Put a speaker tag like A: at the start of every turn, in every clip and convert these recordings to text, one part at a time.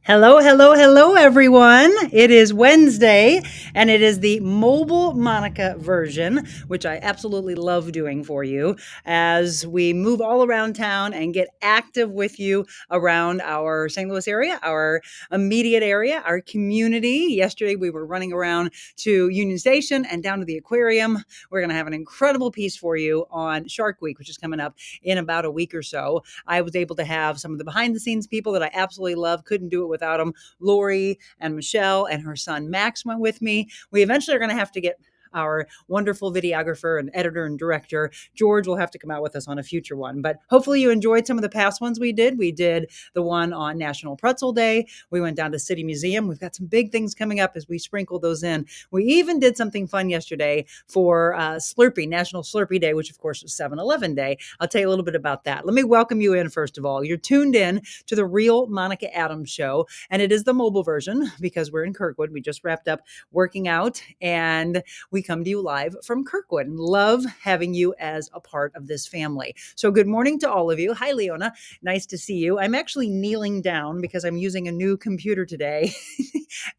A: Hello, hello, hello, everyone. It is Wednesday, and it is the mobile Monica version, which I absolutely love doing for you as we move all around town and get active with you around our St. Louis area, our immediate area, our community. Yesterday, we were running around to Union Station and down to the aquarium. We're going to have an incredible piece for you on Shark Week, which is coming up in about a week or so. I was able to have some of the behind the scenes people that I absolutely love. Couldn't do it without them. Lori and Michelle and her son Max went with me. We eventually are going to have to get our wonderful videographer and editor and director. George will have to come out with us on a future one. But hopefully you enjoyed some of the past ones we did. We did the one on National Pretzel Day. We went down to City Museum. We've got some big things coming up as we sprinkle those in. We even did something fun yesterday for Slurpee, National Slurpee Day, which of course was 7-Eleven Day. I'll tell you a little bit about that. Let me welcome you in first of all. You're tuned in to the Real Monica Adams Show, and it is the mobile version because we're in Kirkwood. We just wrapped up working out, and we come to you live from Kirkwood and love having you as a part of this family. So good morning to all of you. Hi, Leona. Nice to see you. I'm actually kneeling down because I'm using a new computer today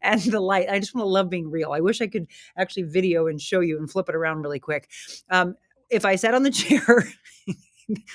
A: and the light. I just want to love being real. I wish I could actually video and show you and flip it around really quick. If I sat on the chair,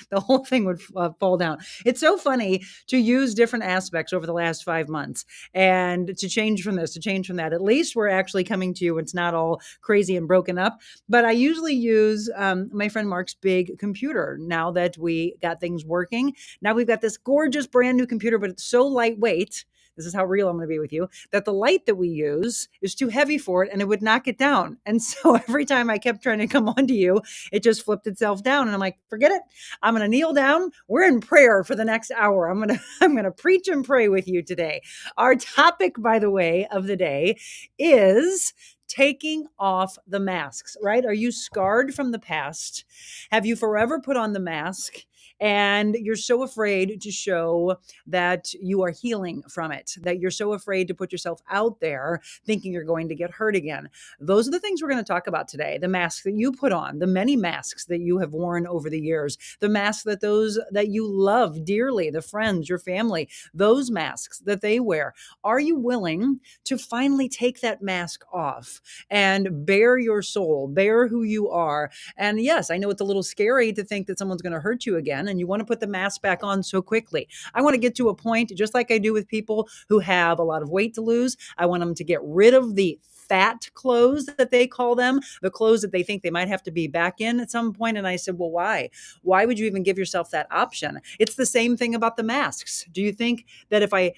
A: the whole thing would fall down. It's so funny to use different aspects over the last 5 months and to change from this, to change from that. At least we're actually coming to you. It's not all crazy and broken up. But I usually use my friend Mark's big computer now that we got things working. Now we've got this gorgeous brand new computer, but it's so lightweight. This is how real I'm going to be with you, that the light that we use is too heavy for it and it would knock it down. And so every time I kept trying to come onto you, it just flipped itself down. And I'm like, forget it. I'm going to kneel down. We're in prayer for the next hour. I'm going to preach and pray with you today. Our topic, by the way, of the day is taking off the masks, right? Are you scarred from the past? Have you forever put on the mask? And you're so afraid to show that you are healing from it, that you're so afraid to put yourself out there thinking you're going to get hurt again. Those are the things we're going to talk about today. The masks that you put on, the many masks that you have worn over the years, the masks that those that you love dearly, the friends, your family, those masks that they wear. Are you willing to finally take that mask off and bare your soul, bare who you are? And yes, I know it's a little scary to think that someone's going to hurt you again, and you want to put the mask back on so quickly. I want to get to a point, just like I do with people who have a lot of weight to lose. I want them to get rid of the fat clothes that they call them, the clothes that they think they might have to be back in at some point. And I said, well, why? Why would you even give yourself that option? It's the same thing about the masks. Do you think that if I,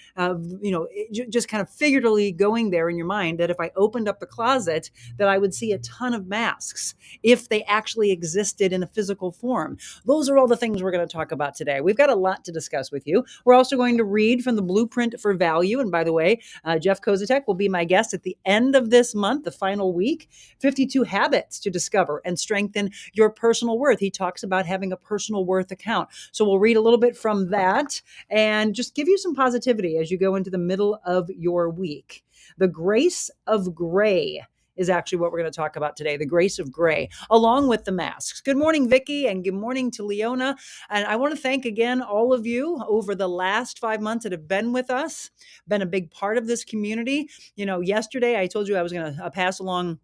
A: just kind of figuratively going there in your mind, that if I opened up the closet, that I would see a ton of masks if they actually existed in a physical form? Those are all the things we're going to talk about today. We've got a lot to discuss with you. We're also going to read from the Blueprint for Value. And by the way, Jeff Kozatek will be my guest at the end of this month, the final week, 52 habits to discover and strengthen your personal worth. He talks about having a personal worth account. So we'll read a little bit from that and just give you some positivity as you go into the middle of your week. The grace of gray is actually what we're going to talk about today, the grace of gray, along with the masks. Good morning, Vicki, and good morning to Leona. And I want to thank again all of you over the last 5 months that have been with us, been a big part of this community. You know, yesterday I told you I was going to pass along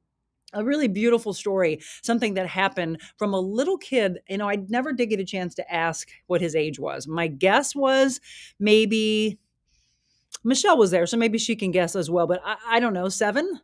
A: a really beautiful story, something that happened from a little kid. You know, I never did get a chance to ask what his age was. My guess was maybe Michelle was there, so maybe she can guess as well, but I don't know, 7?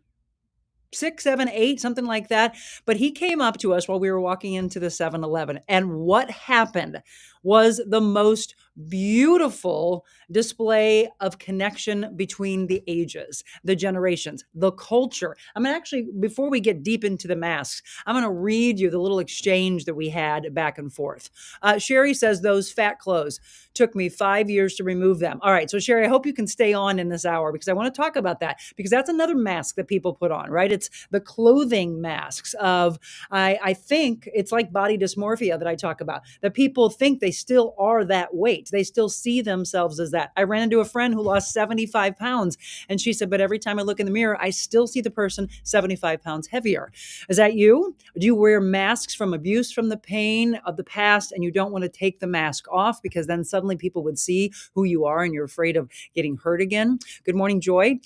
A: 6, 7, 8, something like that. But he came up to us while we were walking into the 7-Eleven. And what happened was the most beautiful display of connection between the ages, the generations, the culture. I'm going to actually, before we get deep into the masks, I'm going to read you the little exchange that we had back and forth. Sherry says, those fat clothes took me 5 years to remove them. All right. So Sherry, I hope you can stay on in this hour because I want to talk about that, because that's another mask that people put on, right? It's the clothing masks of, I think it's like body dysmorphia that I talk about, that people think they they still are that weight. They still see themselves as that. I ran into a friend who lost 75 pounds, and she said, but every time I look in the mirror, I still see the person 75 pounds heavier. Is that you? Do you wear masks from abuse, from the pain of the past, and you don't want to take the mask off because then suddenly people would see who you are and you're afraid of getting hurt again? Good morning, Joy.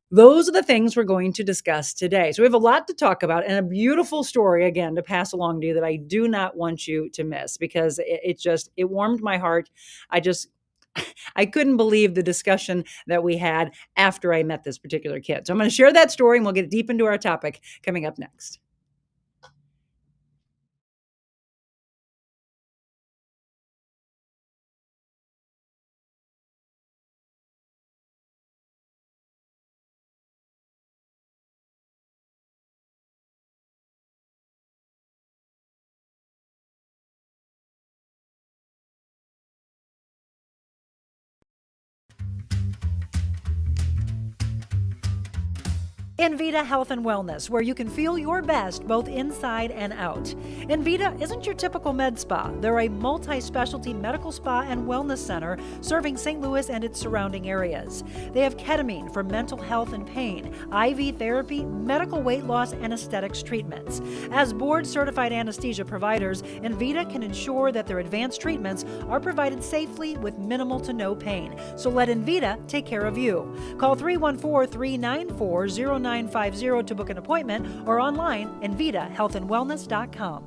A: Those are the things we're going to discuss today. So we have a lot to talk about and a beautiful story, again, to pass along to you that I do not want you to miss, because it warmed my heart. I couldn't believe the discussion that we had after I met this particular kid. So I'm going to share that story and we'll get deep into our topic coming up next. Envita Health and Wellness, where you can feel your best both inside and out. Envita isn't your typical med spa. They're a multi-specialty medical spa and wellness center serving St. Louis and its surrounding areas. They have ketamine for mental health and pain, IV therapy, medical weight loss, and aesthetics treatments. As board-certified anesthesia providers, Envita can ensure that their advanced treatments are provided safely with minimal to no pain. So let Envita take care of you. Call 314-394-0950 to book an appointment or online envitahealthandwellness.com.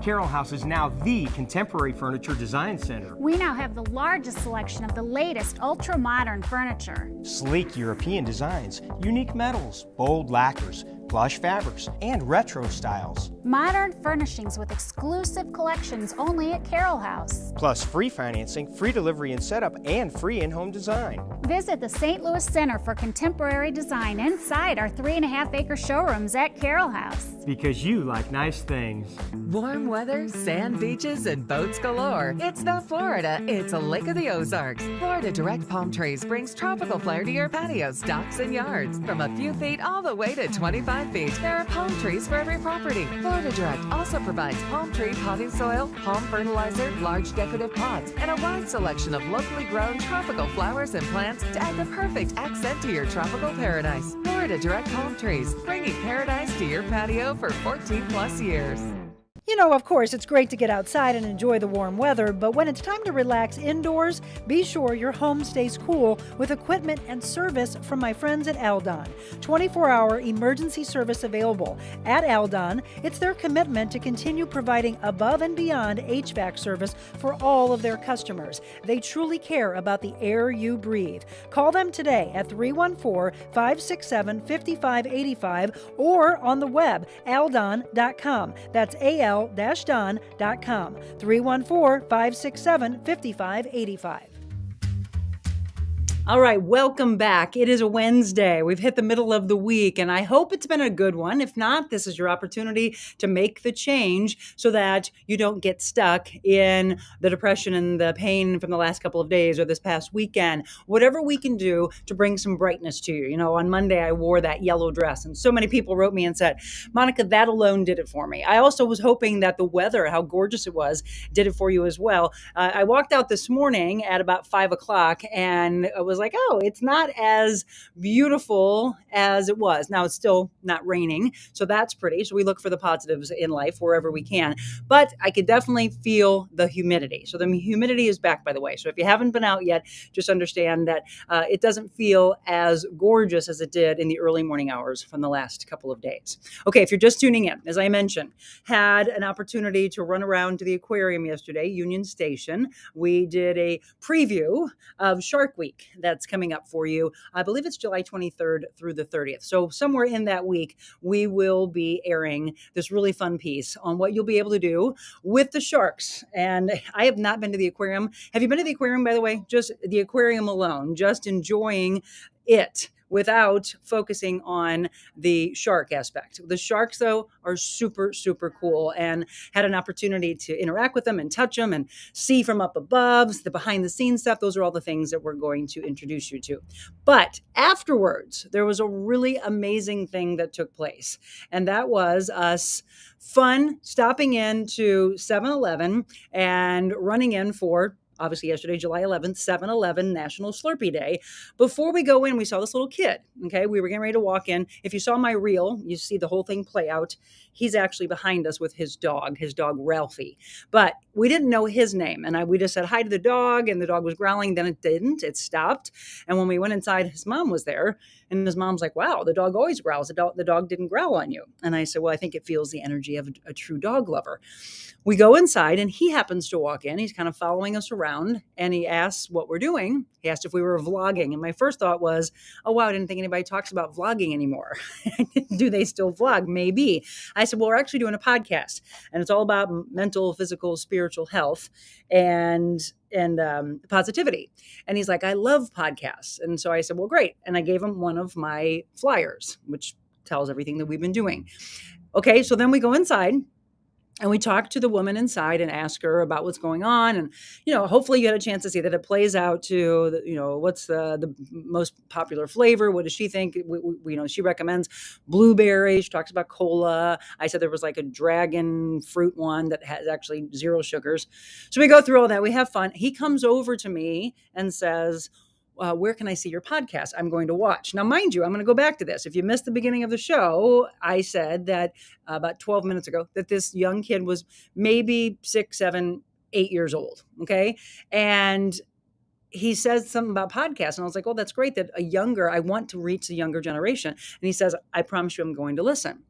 B: Carroll House is now the contemporary furniture design center.
C: We now have the largest selection of the latest ultra-modern furniture.
B: Sleek European designs, unique metals, bold lacquers, plush fabrics, and retro styles.
C: Modern furnishings with exclusive collections only at Carroll House.
B: Plus free financing, free delivery and setup, and free in-home design.
C: Visit the St. Louis Center for Contemporary Design inside our 3.5-acre showrooms at Carroll House.
B: Because you like nice things.
D: Warm weather, sand beaches, and boats galore. It's not Florida, it's a Lake of the Ozarks. Florida Direct Palm Trees brings tropical flair to your patios, docks, and yards. From a few feet all the way to 25 feet, there are palm trees for every property. Florida Direct also provides palm tree potting soil, palm fertilizer, large decorative pots, and a wide selection of locally grown tropical flowers and plants to add the perfect accent to your tropical paradise. Florida Direct Palm Trees, bringing paradise to your patio for 14 plus years.
A: You know, of course, it's great to get outside and enjoy the warm weather, but when it's time to relax indoors, be sure your home stays cool with equipment and service from my friends at Aldon. 24-hour emergency service available. At Aldon, it's their commitment to continue providing above and beyond HVAC service for all of their customers. They truly care about the air you breathe. Call them today at 314-567-5585 or on the web, aldon.com. That's al-don.com, 314-567-5585. All right, welcome back. It is a Wednesday. We've hit the middle of the week, and I hope it's been a good one. If not, this is your opportunity to make the change so that you don't get stuck in the depression and the pain from the last couple of days or this past weekend. Whatever we can do to bring some brightness to you. You know, on Monday, I wore that yellow dress, and so many people wrote me and said, Monica, that alone did it for me. I also was hoping that the weather, how gorgeous it was, did it for you as well. I walked out this morning at about 5 o'clock, and I was like, oh, it's not as beautiful as it was. Now it's still not raining, so that's pretty. So we look for the positives in life wherever we can. But I could definitely feel the humidity. So the humidity is back, by the way. So if you haven't been out yet, just understand that it doesn't feel as gorgeous as it did in the early morning hours from the last couple of days. Okay, if you're just tuning in, as I mentioned, had an opportunity to run around to the aquarium yesterday, Union Station. We did a preview of Shark Week that's coming up for you. I believe it's July 23rd through the 30th. So somewhere in that week, we will be airing this really fun piece on what you'll be able to do with the sharks. And I have not been to the aquarium. Have you been to the aquarium, by the way? Just the aquarium alone, just enjoying it without focusing on the shark aspect. The sharks, though, are super, super cool, and had an opportunity to interact with them and touch them and see from up above, the behind the scenes stuff. Those are all the things that we're going to introduce you to. But afterwards, there was a really amazing thing that took place, and that was us stopping into 7-Eleven and running in for, obviously yesterday, July 11th, 7-Eleven National Slurpee Day. Before we go in, we saw this little kid. Okay, we were getting ready to walk in. If you saw my reel, you see the whole thing play out. He's actually behind us with his dog Ralphie. But we didn't know his name, and we just said hi to the dog, and the dog was growling. Then it didn't. It stopped. And when we went inside, his mom was there, and his mom's like, "Wow, the dog always growls. The dog didn't growl on you." And I said, "Well, I think it feels the energy of a true dog lover." We go inside, and he happens to walk in. He's kind of following us around, and he asks what we're doing. He asked if we were vlogging, and my first thought was, "Oh, wow, I didn't think anybody talks about vlogging anymore." Do they still vlog? Maybe. I said, "Well, we're actually doing a podcast, and it's all about mental, physical, spiritual health and positivity." And he's like, "I love podcasts." And so I said, "Well, great." And I gave him one of my flyers, which tells everything that we've been doing. Okay, so then we go inside, and we talked to the woman inside and asked her about what's going on. And, hopefully you had a chance to see that it plays out to, what's the most popular flavor? What does she think? She recommends blueberry. She talks about cola. I said there was like a dragon fruit one that has actually 0 sugars. So we go through all that. We have fun. He comes over to me and says, "Where can I see your podcast? I'm going to watch." Now, mind you, I'm going to go back to this. If you missed the beginning of the show, I said that about 12 minutes ago that this young kid was maybe 6, 7, 8 years old. Okay. And he says something about podcasts. And I was like, "Oh, that's great that I want to reach the younger generation." And he says, "I promise you I'm going to listen."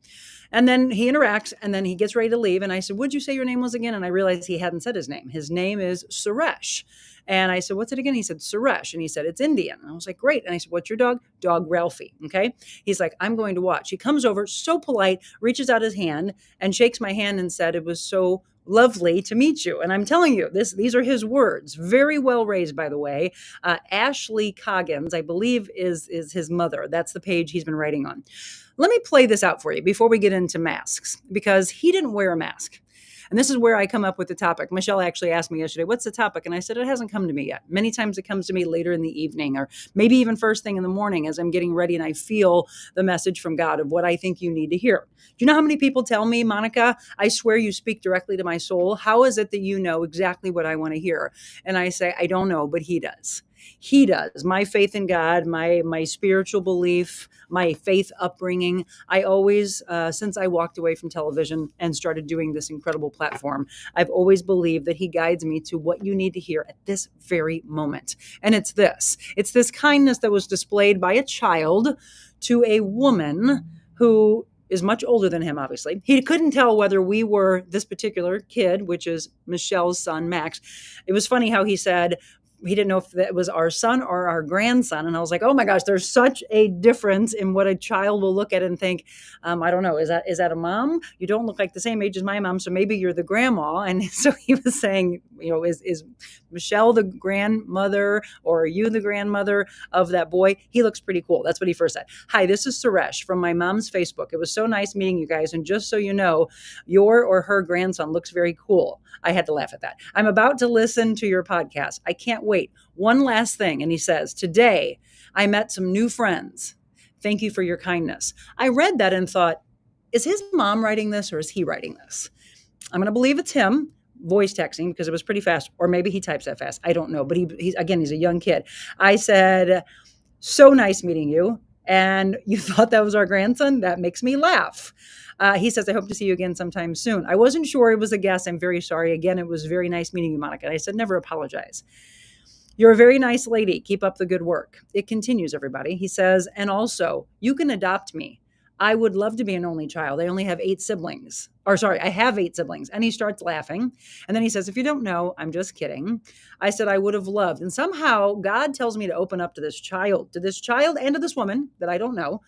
A: And then he interacts, and then he gets ready to leave. And I said, "What'd you say your name was again?" And I realized he hadn't said his name. His name is Suresh. And I said, "What's it again?" He said, "Suresh." And he said, "It's Indian." And I was like, "Great." And I said, "What's your dog?" "Dog Ralphie." Okay. He's like, "I'm going to watch." He comes over, so polite, reaches out his hand and shakes my hand and said, "It was so lovely to meet you." And I'm telling you, these are his words. Very well raised, by the way. Ashley Coggins, I believe, is his mother. That's the page he's been writing on. Let me play this out for you before we get into masks, because he didn't wear a mask. And this is where I come up with the topic. Michelle actually asked me yesterday, "What's the topic?" And I said, "It hasn't come to me yet." Many times it comes to me later in the evening, or maybe even first thing in the morning as I'm getting ready and I feel the message from God of what I think you need to hear. Do you know how many people tell me, "Monica, I swear you speak directly to my soul. How is it that you know exactly what I want to hear?" And I say, "I don't know, but he does." He does. My faith in God, my spiritual belief, my faith upbringing. I always, since I walked away from television and started doing this incredible platform, I've always believed that he guides me to what you need to hear at this very moment. And it's this kindness that was displayed by a child to a woman who is much older than him, obviously. He couldn't tell whether we were this particular kid, which is Michelle's son, Max. It was funny how he said, he didn't know if that was our son or our grandson. And I was like, oh my gosh, there's such a difference in what a child will look at and think, I don't know, is that a mom? You don't look like the same age as my mom, so maybe you're the grandma. And so he was saying, is Michelle the grandmother, or are you the grandmother of that boy? He looks pretty cool. That's what he first said. "Hi, this is Suresh from my mom's Facebook. It was so nice meeting you guys. And just so you know, your or her grandson looks very cool." I had to laugh at that. "I'm about to listen to your podcast. I can't wait. One last thing." And he says, "Today, I met some new friends. Thank you for your kindness." I read that and thought, is his mom writing this, or is he writing this? I'm going to believe it's him voice texting, because it was pretty fast. Or maybe he types that fast. I don't know. But he's a young kid. I said, "So nice meeting you. And you thought that was our grandson? That makes me laugh." He says, "I hope to see you again sometime soon." I wasn't sure it was a guess. I'm very sorry. Again, it was very nice meeting you, Monica. And I said, "Never apologize. You're a very nice lady. Keep up the good work." It continues, everybody. He says, "And also, you can adopt me. I would love to be an only child. I only have 8 siblings. I have 8 siblings." And he starts laughing. And then he says, "If you don't know, I'm just kidding." I said, "I would have loved." And somehow God tells me to open up to this child and to this woman that I don't know.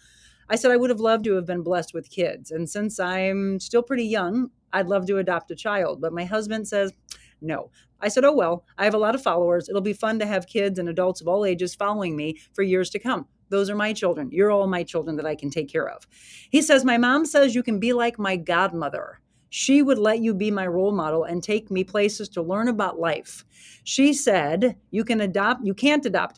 A: I said, "I would have loved to have been blessed with kids. And since I'm still pretty young, I'd love to adopt a child. But my husband says, no." I said, "Oh, well, I have a lot of followers. It'll be fun to have kids and adults of all ages following me for years to come." Those are my children. You're all my children that I can take care of. He says, my mom says you can be like my godmother. She would let you be my role model and take me places to learn about life. She said, you can't adopt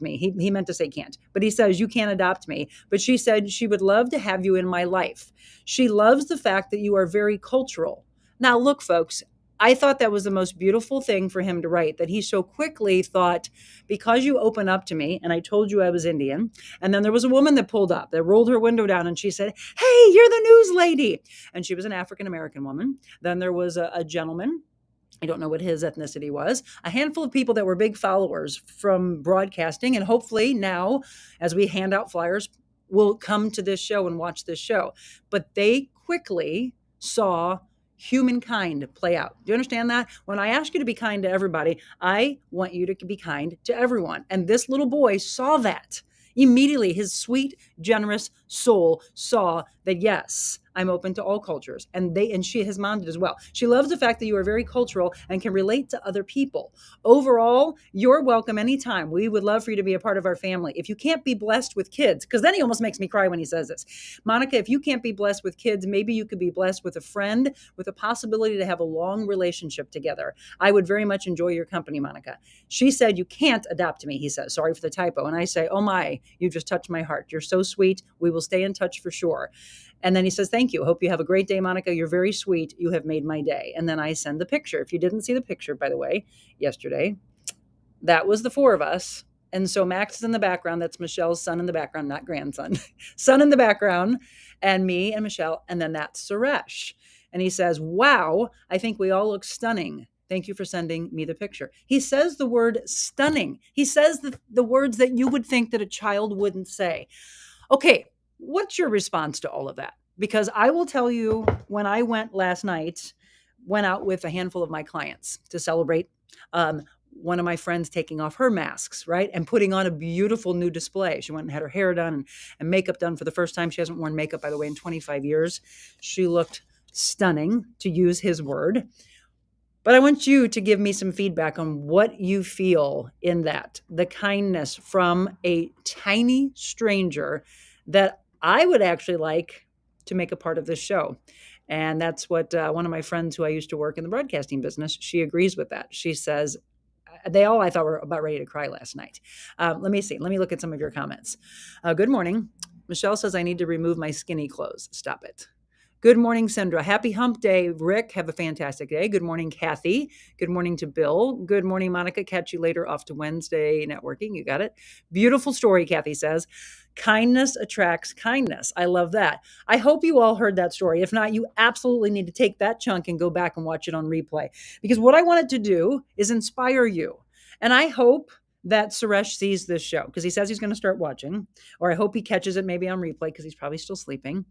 A: me. He meant to say can't, but he says, you can't adopt me. But she said she would love to have you in my life. She loves the fact that you are very cultural. Now, look, folks, I thought that was the most beautiful thing for him to write, that he so quickly thought, because you open up to me and I told you I was Indian. And then there was a woman that pulled up, that rolled her window down and she said, hey, you're the news lady. And she was an African-American woman. Then there was a gentleman. I don't know what his ethnicity was, a handful of people that were big followers from broadcasting. And hopefully now, as we hand out flyers, will come to this show and watch this show. But they quickly saw humankind play out. Do you understand that? When I ask you to be kind to everybody, I want you to be kind to everyone. And this little boy saw that. Immediately, his sweet, generous soul saw that, yes, I'm open to all cultures. And his mom did as well. She loves the fact that you are very cultural and can relate to other people. Overall, you're welcome anytime. We would love for you to be a part of our family. If you can't be blessed with kids, because then he almost makes me cry when he says this. Monica, if you can't be blessed with kids, maybe you could be blessed with a friend with a possibility to have a long relationship together. I would very much enjoy your company, Monica. She said, you can't adopt me, he says. Sorry for the typo. And I say, oh my, you just touched my heart. You're so sweet. We will stay in touch for sure. And then he says, thank you. Hope you have a great day, Monica. You're very sweet. You have made my day. And then I send the picture. If you didn't see the picture, by the way, yesterday, that was the four of us. And so Max is in the background. That's Michelle's son in the background, not grandson. Son in the background, and me and Michelle. And then that's Suresh. And he says, wow, I think we all look stunning. Thank you for sending me the picture. He says the word stunning. He says the words that you would think that a child wouldn't say. Okay, what's your response to all of that? Because I will tell you, when I went last night, went out with a handful of my clients to celebrate one of my friends taking off her masks, right? And putting on a beautiful new display. She went and had her hair done and makeup done for the first time. She hasn't worn makeup, by the way, in 25 years. She looked stunning, to use his word. But I want you to give me some feedback on what you feel in that, the kindness from a tiny stranger that I would actually like to make a part of this show. And that's what one of my friends who I used to work in the broadcasting business, she agrees with that. She says, they all, I thought, were about ready to cry last night. Let me see. Let me look at some of your comments. Good morning. Michelle says, I need to remove my skinny clothes. Stop it. Good morning, Sandra. Happy hump day, Rick. Have a fantastic day. Good morning, Kathy. Good morning to Bill. Good morning, Monica. Catch you later, off to Wednesday networking. You got it. Beautiful story, Kathy says. Kindness attracts kindness. I love that. I hope you all heard that story. If not, you absolutely need to take that chunk and go back and watch it on replay. Because what I wanted to do is inspire you. And I hope that Suresh sees this show, because he says he's going to start watching, or I hope he catches it maybe on replay because he's probably still sleeping.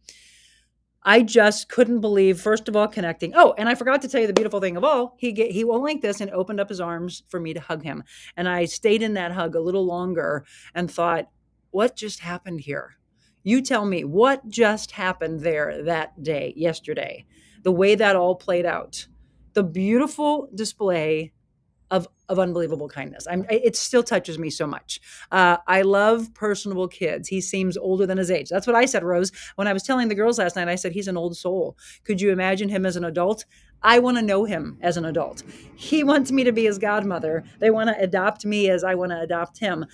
A: I just couldn't believe, first of all, connecting. Oh, and I forgot to tell you the beautiful thing of all. He went like this and opened up his arms for me to hug him. And I stayed in that hug a little longer and thought, what just happened here? You tell me, what just happened there that day, yesterday? The way that all played out. The beautiful display of unbelievable kindness. It still touches me so much. I love personable kids. He seems older than his age. That's what I said, Rose. When I was telling the girls last night, I said, he's an old soul. Could you imagine him as an adult? I want to know him as an adult. He wants me to be his godmother. They want to adopt me as I want to adopt him.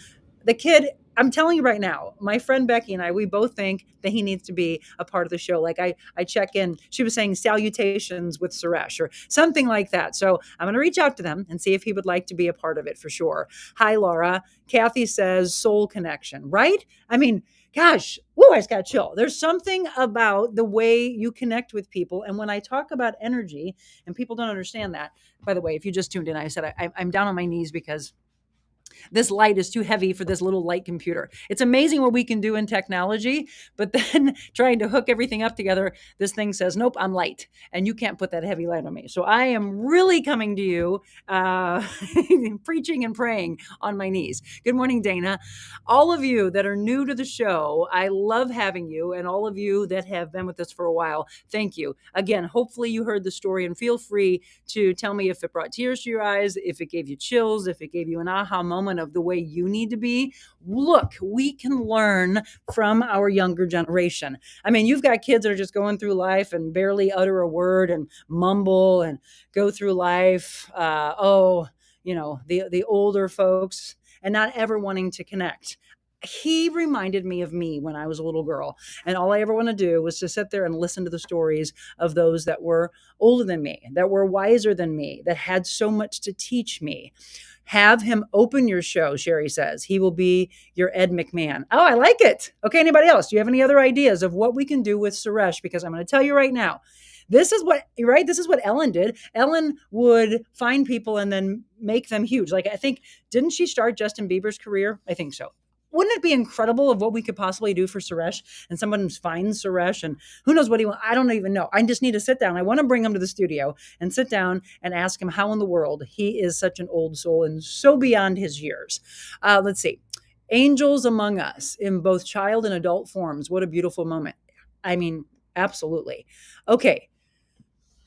A: The kid, I'm telling you right now, my friend Becky and I, we both think that he needs to be a part of the show. Like I check in, she was saying salutations with Suresh or something like that. So I'm going to reach out to them and see if he would like to be a part of it for sure. Hi, Laura. Kathy says soul connection, right? I mean, gosh, I just got chill. There's something about the way you connect with people. And when I talk about energy, and people don't understand that, by the way, if you just tuned in, I said I'm down on my knees because this light is too heavy for this little light computer. It's amazing what we can do in technology, but then trying to hook everything up together, this thing says, nope, I'm light, and you can't put that heavy light on me. So I am really coming to you, preaching and praying on my knees. Good morning, Dana. All of you that are new to the show, I love having you, and all of you that have been with us for a while, thank you. Again, hopefully you heard the story, and feel free to tell me if it brought tears to your eyes, if it gave you chills, if it gave you an aha moment. moment of the way you need to be. Look, we can learn from our younger generation. I mean, you've got kids that are just going through life and barely utter a word and mumble and go through life. The older folks and not ever wanting to connect. He reminded me of me when I was a little girl. And all I ever want to do was to sit there and listen to the stories of those that were older than me, that were wiser than me, that had so much to teach me. Have him open your show, Sherry says. He will be your Ed McMahon. Oh, I like it. Okay, anybody else? Do you have any other ideas of what we can do with Suresh? Because I'm going to tell you right now, this is what Ellen did. Ellen would find people and then make them huge. Like, I think, didn't she start Justin Bieber's career? I think so. Wouldn't it be incredible of what we could possibly do for Suresh? And someone finds Suresh and who knows what he wants? I don't even know. I just need to sit down. I want to bring him to the studio and sit down and ask him how in the world he is such an old soul and so beyond his years. Let's see. Angels among us in both child and adult forms. What a beautiful moment. I mean, absolutely. Okay.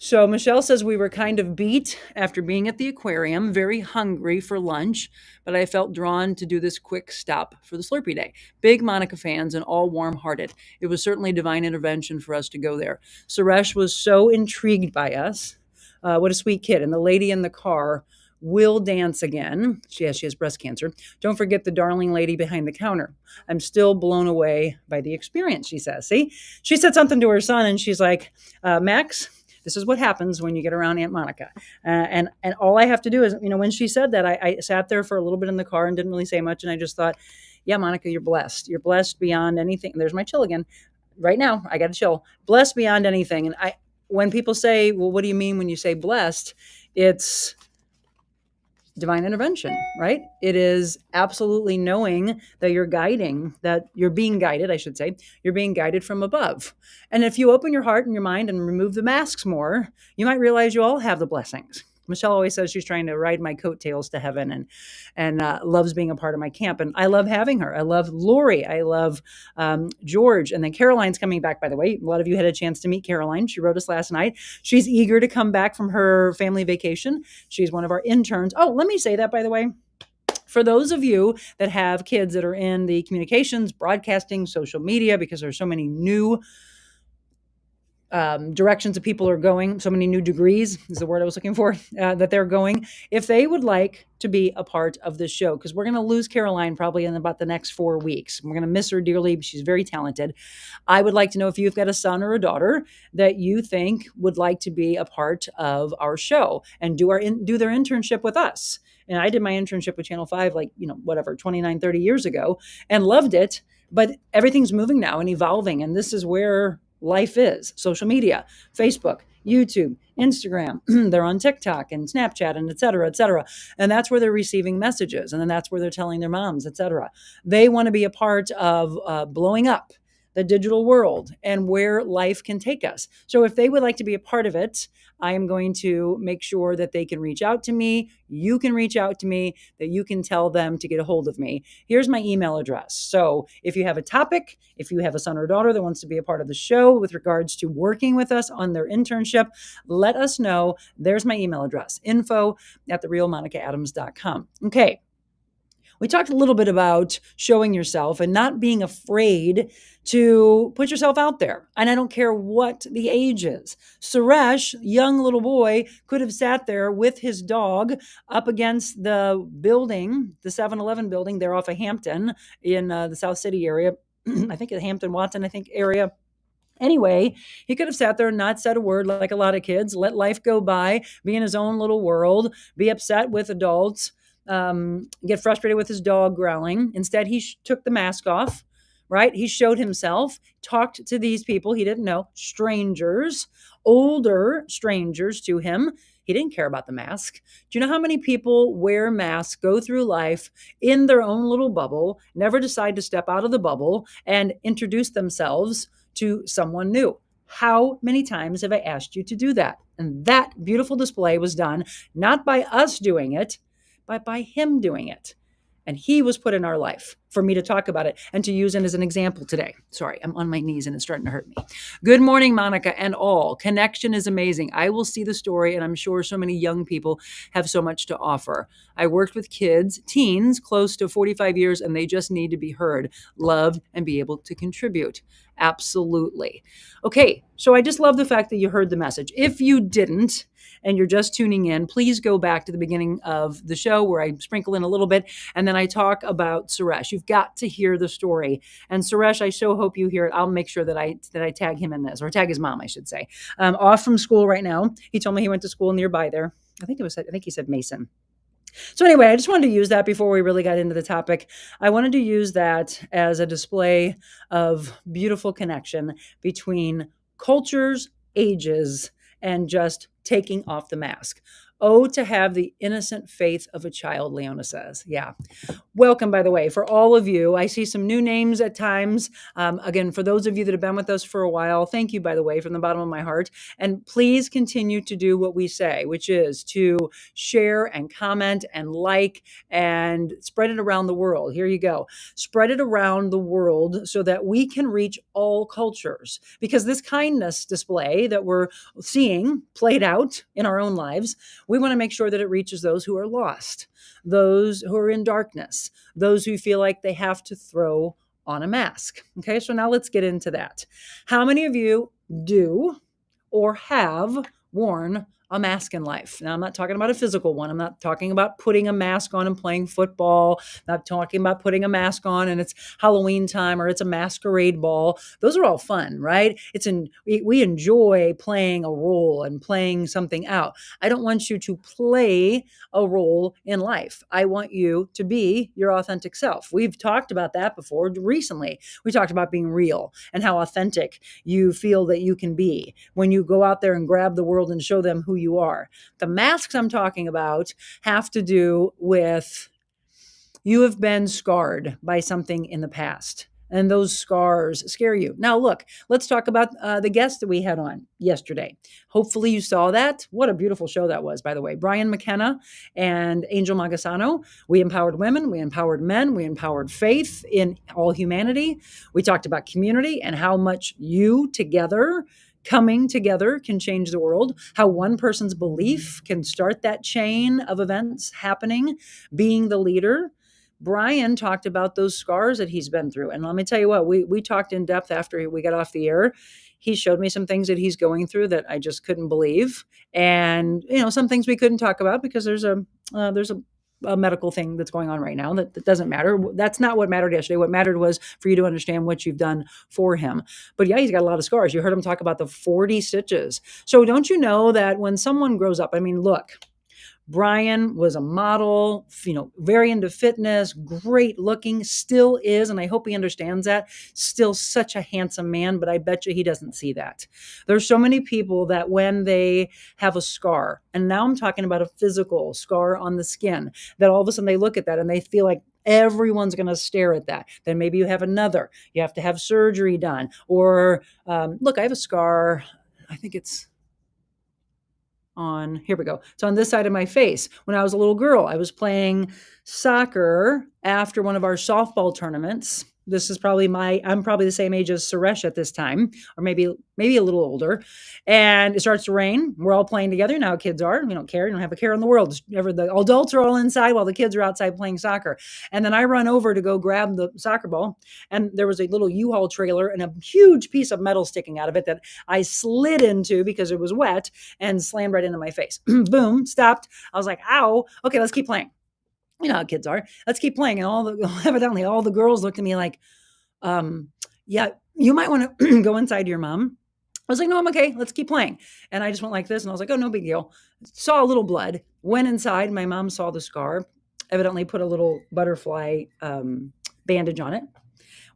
A: So Michelle says we were kind of beat after being at the aquarium, very hungry for lunch, but I felt drawn to do this quick stop for the Slurpee Day. Big Monica fans and all warm-hearted. It was certainly divine intervention for us to go there. Suresh was so intrigued by us. What a sweet kid. And the lady in the car will dance again. She has breast cancer. Don't forget the darling lady behind the counter. I'm still blown away by the experience, she says. See, she said something to her son and she's like, Max, this is what happens when you get around Aunt Monica. And all I have to do is, when she said that, I sat there for a little bit in the car and didn't really say much. And I just thought, yeah, Monica, you're blessed. You're blessed beyond anything. There's my chill again. Right now, I got to chill. Blessed beyond anything. And when people say, well, what do you mean when you say blessed? It's divine intervention, right? It is absolutely knowing that you're being guided, I should say, you're being guided from above. And if you open your heart and your mind and remove the masks more, you might realize you all have the blessings. Michelle always says she's trying to ride my coattails to heaven and loves being a part of my camp. And I love having her. I love Lori. I love George. And then Caroline's coming back, by the way. A lot of you had a chance to meet Caroline. She wrote us last night. She's eager to come back from her family vacation. She's one of our interns. Oh, let me say that, by the way. For those of you that have kids that are in the communications, broadcasting, social media, because there's so many new directions that people are going, so many new degrees is the word I was looking for, that they're going. If they would like to be a part of this show, because we're going to lose Caroline probably in about the next 4 weeks. We're going to miss her dearly. She's very talented. I would like to know if you've got a son or a daughter that you think would like to be a part of our show and do their internship with us. And I did my internship with Channel 5, 29, 30 years ago and loved it. But everything's moving now and evolving. And this is where life is. Social media, Facebook, YouTube, Instagram, they're on TikTok and Snapchat and et cetera, et cetera. And that's where they're receiving messages. And then that's where they're telling their moms, et cetera. They want to be a part of blowing up the digital world and where life can take us. So if they would like to be a part of it, I am going to make sure that they can reach out to me. You can reach out to me, that you can tell them to get a hold of me. Here's my email address. So if you have a topic, if you have a son or daughter that wants to be a part of the show with regards to working with us on their internship, let us know. There's my email address, info@TheRealMonicaAdams.com. Okay. We talked a little bit about showing yourself and not being afraid to put yourself out there. And I don't care what the age is. Suresh, young little boy, could have sat there with his dog up against the building, the 7-Eleven building there off of Hampton in the South City area. I think Hampton, Watson, area. Anyway, he could have sat there and not said a word like a lot of kids, let life go by, be in his own little world, be upset with adults. Get frustrated with his dog growling. Instead, he took the mask off, right? He showed himself, talked to these people he didn't know, strangers, older strangers to him. He didn't care about the mask. Do you know how many people wear masks, go through life in their own little bubble, never decide to step out of the bubble and introduce themselves to someone new? How many times have I asked you to do that? And that beautiful display was done not by us doing it, but by him doing it. And he was put in our life. for me to talk about it and to use it as an example today. Sorry, I'm on my knees and it's starting to hurt me. Good morning, Monica and all. Connection is amazing. I will see the story, and I'm sure so many young people have so much to offer. I worked with kids, teens, close to 45 years, and they just need to be heard, loved, and be able to contribute. Absolutely. Okay, so I just love the fact that you heard the message. If you didn't, and you're just tuning in, please go back to the beginning of the show where I sprinkle in a little bit, and then I talk about Suresh. You've got to hear the story. And Suresh, I so hope you hear it. I'll make sure that I tag him in this, or tag his mom, I should say. Off from school right now. He told me he went to school nearby there. I think he said Mason. So anyway, I just wanted to use that before we really got into the topic. I wanted to use that as a display of beautiful connection between cultures, ages, and just taking off the mask. Oh, to have the innocent faith of a child, Leona says. Yeah. Welcome, by the way, for all of you. I see some new names at times. Again, for those of you that have been with us for a while, thank you, by the way, from the bottom of my heart. And please continue to do what we say, which is to share and comment and like and spread it around the world. Here you go. Spread it around the world so that we can reach all cultures. Because this kindness display that we're seeing played out in our own lives, we want to make sure that it reaches those who are lost, those who are in darkness, those who feel like they have to throw on a mask. Okay, so now let's get into that. How many of you do or have worn a mask in life? Now, I'm not talking about a physical one. I'm not talking about putting a mask on and playing football. I'm not talking about putting a mask on and it's Halloween time or it's a masquerade ball. Those are all fun, right? We enjoy playing a role and playing something out. I don't want you to play a role in life. I want you to be your authentic self. We've talked about that before recently. We talked about being real and how authentic you feel that you can be when you go out there and grab the world and show them who you are. The masks I'm talking about have to do with you have been scarred by something in the past, and those scars scare you. Now, look, let's talk about the guest that we had on yesterday. Hopefully you saw that. What a beautiful show that was, by the way. Brian McKenna and Angel Magasano. We empowered women, we empowered men, we empowered faith in all humanity. We talked about community and how much you together, coming together, can change the world, how one person's belief can start that chain of events happening, being the leader. Brian talked about those scars that he's been through. And let me tell you what, we talked in depth after we got off the air. He showed me some things that he's going through that I just couldn't believe. And, some things we couldn't talk about because there's a medical thing that's going on right now that doesn't matter. That's not what mattered yesterday. What mattered was for you to understand what you've done for him. But yeah, he's got a lot of scars. You heard him talk about the 40 stitches. So don't you know that when someone grows up, look, Brian was a model, very into fitness, great looking, still is, and I hope he understands that, still such a handsome man, but I bet you he doesn't see that. There's so many people that when they have a scar, and now I'm talking about a physical scar on the skin, that all of a sudden they look at that and they feel like everyone's going to stare at that. Then maybe you have another, you have to have surgery done, or look, I have a scar, I think it's here we go. It's on this side of my face. When I was a little girl, I was playing soccer after one of our softball tournaments. This is I'm probably the same age as Suresh at this time, or maybe a little older. And it starts to rain. We're all playing together. Now kids are, we don't care. You don't have a care in the world. The adults are all inside while the kids are outside playing soccer. And then I run over to go grab the soccer ball. And there was a little U-Haul trailer and a huge piece of metal sticking out of it that I slid into because it was wet and slammed right into my face. Boom, stopped. I was like, ow. Okay, let's keep playing. You know how kids are. Let's keep playing. And evidently all the girls looked at me like, yeah, you might want to go inside to your mom. I was like, no, I'm okay. Let's keep playing. And I just went like this. And I was like, oh, no big deal. Saw a little blood. Went inside. My mom saw the scar. Evidently put a little butterfly bandage on it.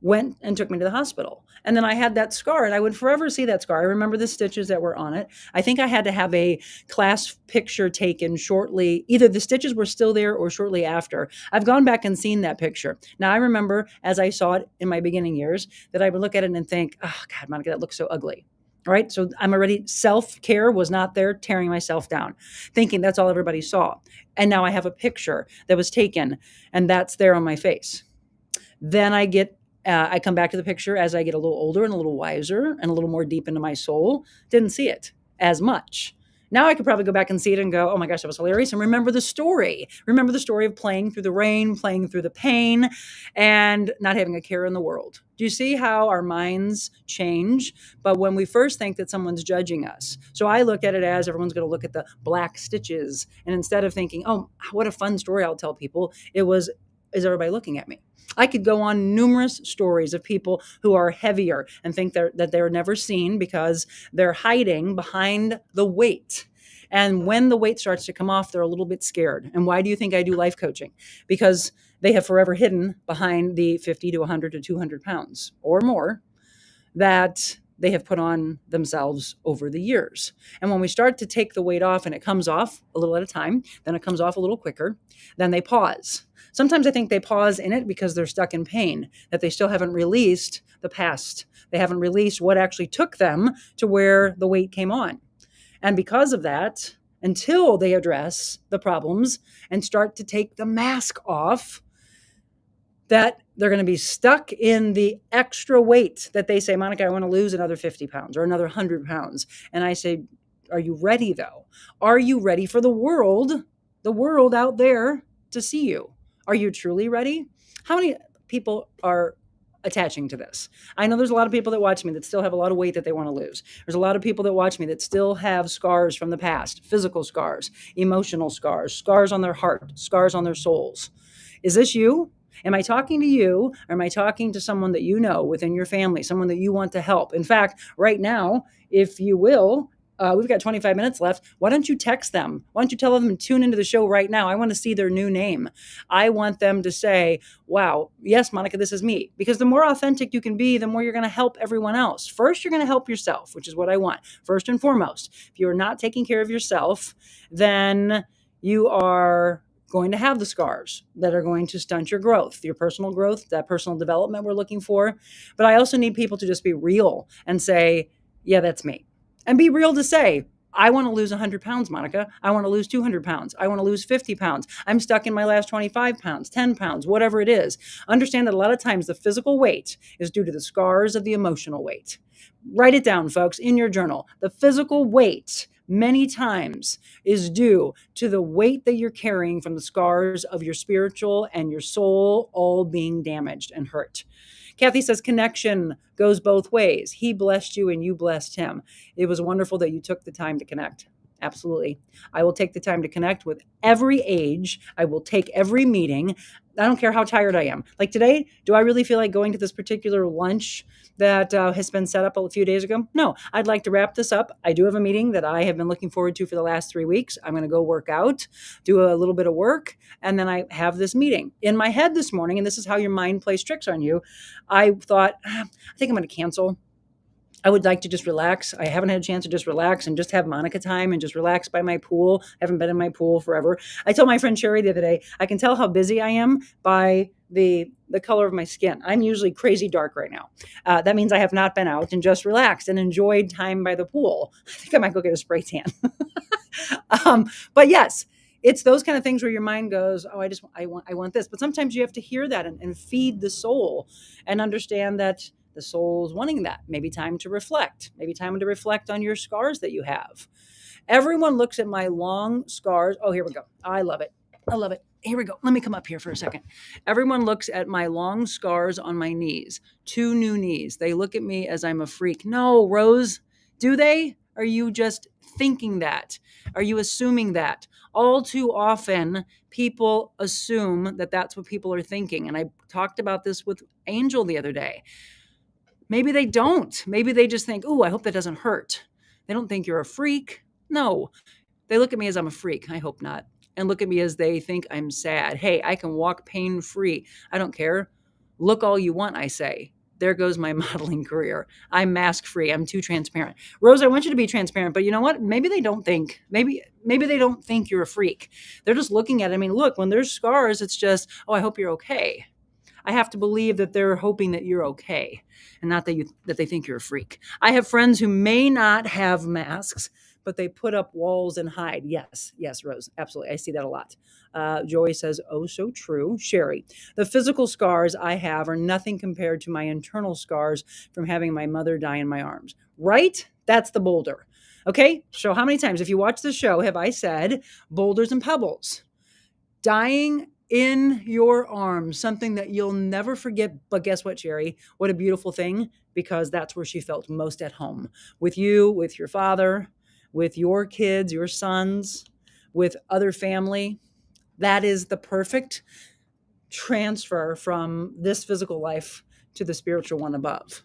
A: Went and took me to the hospital. And then I had that scar, and I would forever see that scar. I remember the stitches that were on it. I think I had to have a class picture taken shortly. Either the stitches were still there or shortly after. I've gone back and seen that picture. Now, I remember as I saw it in my beginning years that I would look at it and think, oh, God, Monica, that looks so ugly. All right. So I'm already, self-care was not there, tearing myself down, thinking that's all everybody saw. And now I have a picture that was taken, and that's there on my face. Then I come back to the picture as I get a little older and a little wiser and a little more deep into my soul. Didn't see it as much. Now I could probably go back and see it and go, oh my gosh, that was hilarious. And remember the story. Remember the story of playing through the rain, playing through the pain, and not having a care in the world. Do you see how our minds change? But when we first think that someone's judging us, so I look at it as everyone's going to look at the black stitches. And instead of thinking, oh, what a fun story I'll tell people, it was, is everybody looking at me? I could go on numerous stories of people who are heavier and think that they're never seen because they're hiding behind the weight. And when the weight starts to come off, they're a little bit scared. And why do you think I do life coaching? Because they have forever hidden behind the 50 to 100 to 200 pounds or more that they have put on themselves over the years. And when we start to take the weight off and it comes off a little at a time, then it comes off a little quicker, then they pause. Sometimes I think they pause in it because they're stuck in pain, that they still haven't released the past. They haven't released what actually took them to where the weight came on. And because of that, until they address the problems and start to take the mask off, that they're going to be stuck in the extra weight that they say, Monica, I want to lose another 50 pounds or another 100 pounds. And I say, are you ready though? Are you ready for the world out there to see you? Are you truly ready? How many people are attaching to this? I know there's a lot of people that watch me that still have a lot of weight that they want to lose. There's a lot of people that watch me that still have scars from the past, physical scars, emotional scars, scars on their heart, scars on their souls. Is this you? Am I talking to you, or am I talking to someone that you know within your family, someone that you want to help? In fact, right now, if you will, we've got 25 minutes left. Why don't you text them? Why don't you tell them to tune into the show right now? I want to see their new name. I want them to say, wow, yes, Monica, this is me. Because the more authentic you can be, the more you're going to help everyone else. First, you're going to help yourself, which is what I want. First and foremost, if you're not taking care of yourself, then you are going to have the scars that are going to stunt your growth, your personal growth, that personal development we're looking for. But I also need people to just be real and say, yeah, that's me. And be real to say, I want to lose 100 pounds, Monica. I want to lose 200 pounds. I want to lose 50 pounds. I'm stuck in my last 25 pounds, 10 pounds, whatever it is. Understand that a lot of times the physical weight is due to the scars of the emotional weight. Write it down, folks, in your journal. The physical weight many times is due to the weight that you're carrying from the scars of your spiritual and your soul all being damaged and hurt. Kathy says connection goes both ways. He blessed you and you blessed him. It was wonderful that you took the time to connect. Absolutely. I will take the time to connect with every age. I will take every meeting. I don't care how tired I am. Like today, do I really feel like going to this particular lunch that has been set up a few days ago? No, I'd like to wrap this up. I do have a meeting that I have been looking forward to for the last 3 weeks. I'm going to go work out, do a little bit of work, and then I have this meeting. In my head this morning, and this is how your mind plays tricks on you, I thought, I think I'm going to cancel. I would like to just relax. I haven't had a chance to just relax and just have Monica time and just relax by my pool. I haven't been in my pool forever. I told my friend Sherry the other day, I can tell how busy I am by the color of my skin. I'm usually crazy dark right now. That means I have not been out and just relaxed and enjoyed time by the pool. I think I might go get a spray tan. But yes, it's those kind of things where your mind goes, oh, I want this. But sometimes you have to hear that and feed the soul and understand that the soul's wanting that. Maybe time to reflect. Maybe time to reflect on your scars that you have. Everyone looks at my long scars. Oh, here we go. I love it. I love it. Here we go. Let me come up here for a second. Everyone looks at my long scars on my knees. 2 new knees. They look at me as I'm a freak. No, Rose, do they? Are you just thinking that? Are you assuming that? All too often, people assume that that's what people are thinking. And I talked about this with Angel the other day. Maybe they don't. Maybe they just think, oh, I hope that doesn't hurt. They don't think you're a freak. No, they look at me as I'm a freak. I hope not. And look at me as they think I'm sad. Hey, I can walk pain-free. I don't care. Look all you want, I say. There goes my modeling career. I'm mask-free. I'm too transparent. Rose, I want you to be transparent, but you know what? Maybe they don't think. Maybe they don't think you're a freak. They're just looking at it. I mean, look, when there's scars, it's just, oh, I hope you're okay. I have to believe that they're hoping that you're okay and not that they think you're a freak. I have friends who may not have masks, but they put up walls and hide. Yes, yes, Rose, absolutely. I see that a lot. Joy says, oh, so true. Sherry, the physical scars I have are nothing compared to my internal scars from having my mother die in my arms. Right? That's the boulder. Okay, so how many times, if you watch the show, have I said boulders and pebbles? Dying in your arms, something that you'll never forget. But guess what, Sherry? What a beautiful thing, because that's where she felt most at home, with you, with your father, with your kids, your sons, with other family. That is the perfect transfer from this physical life to the spiritual one above.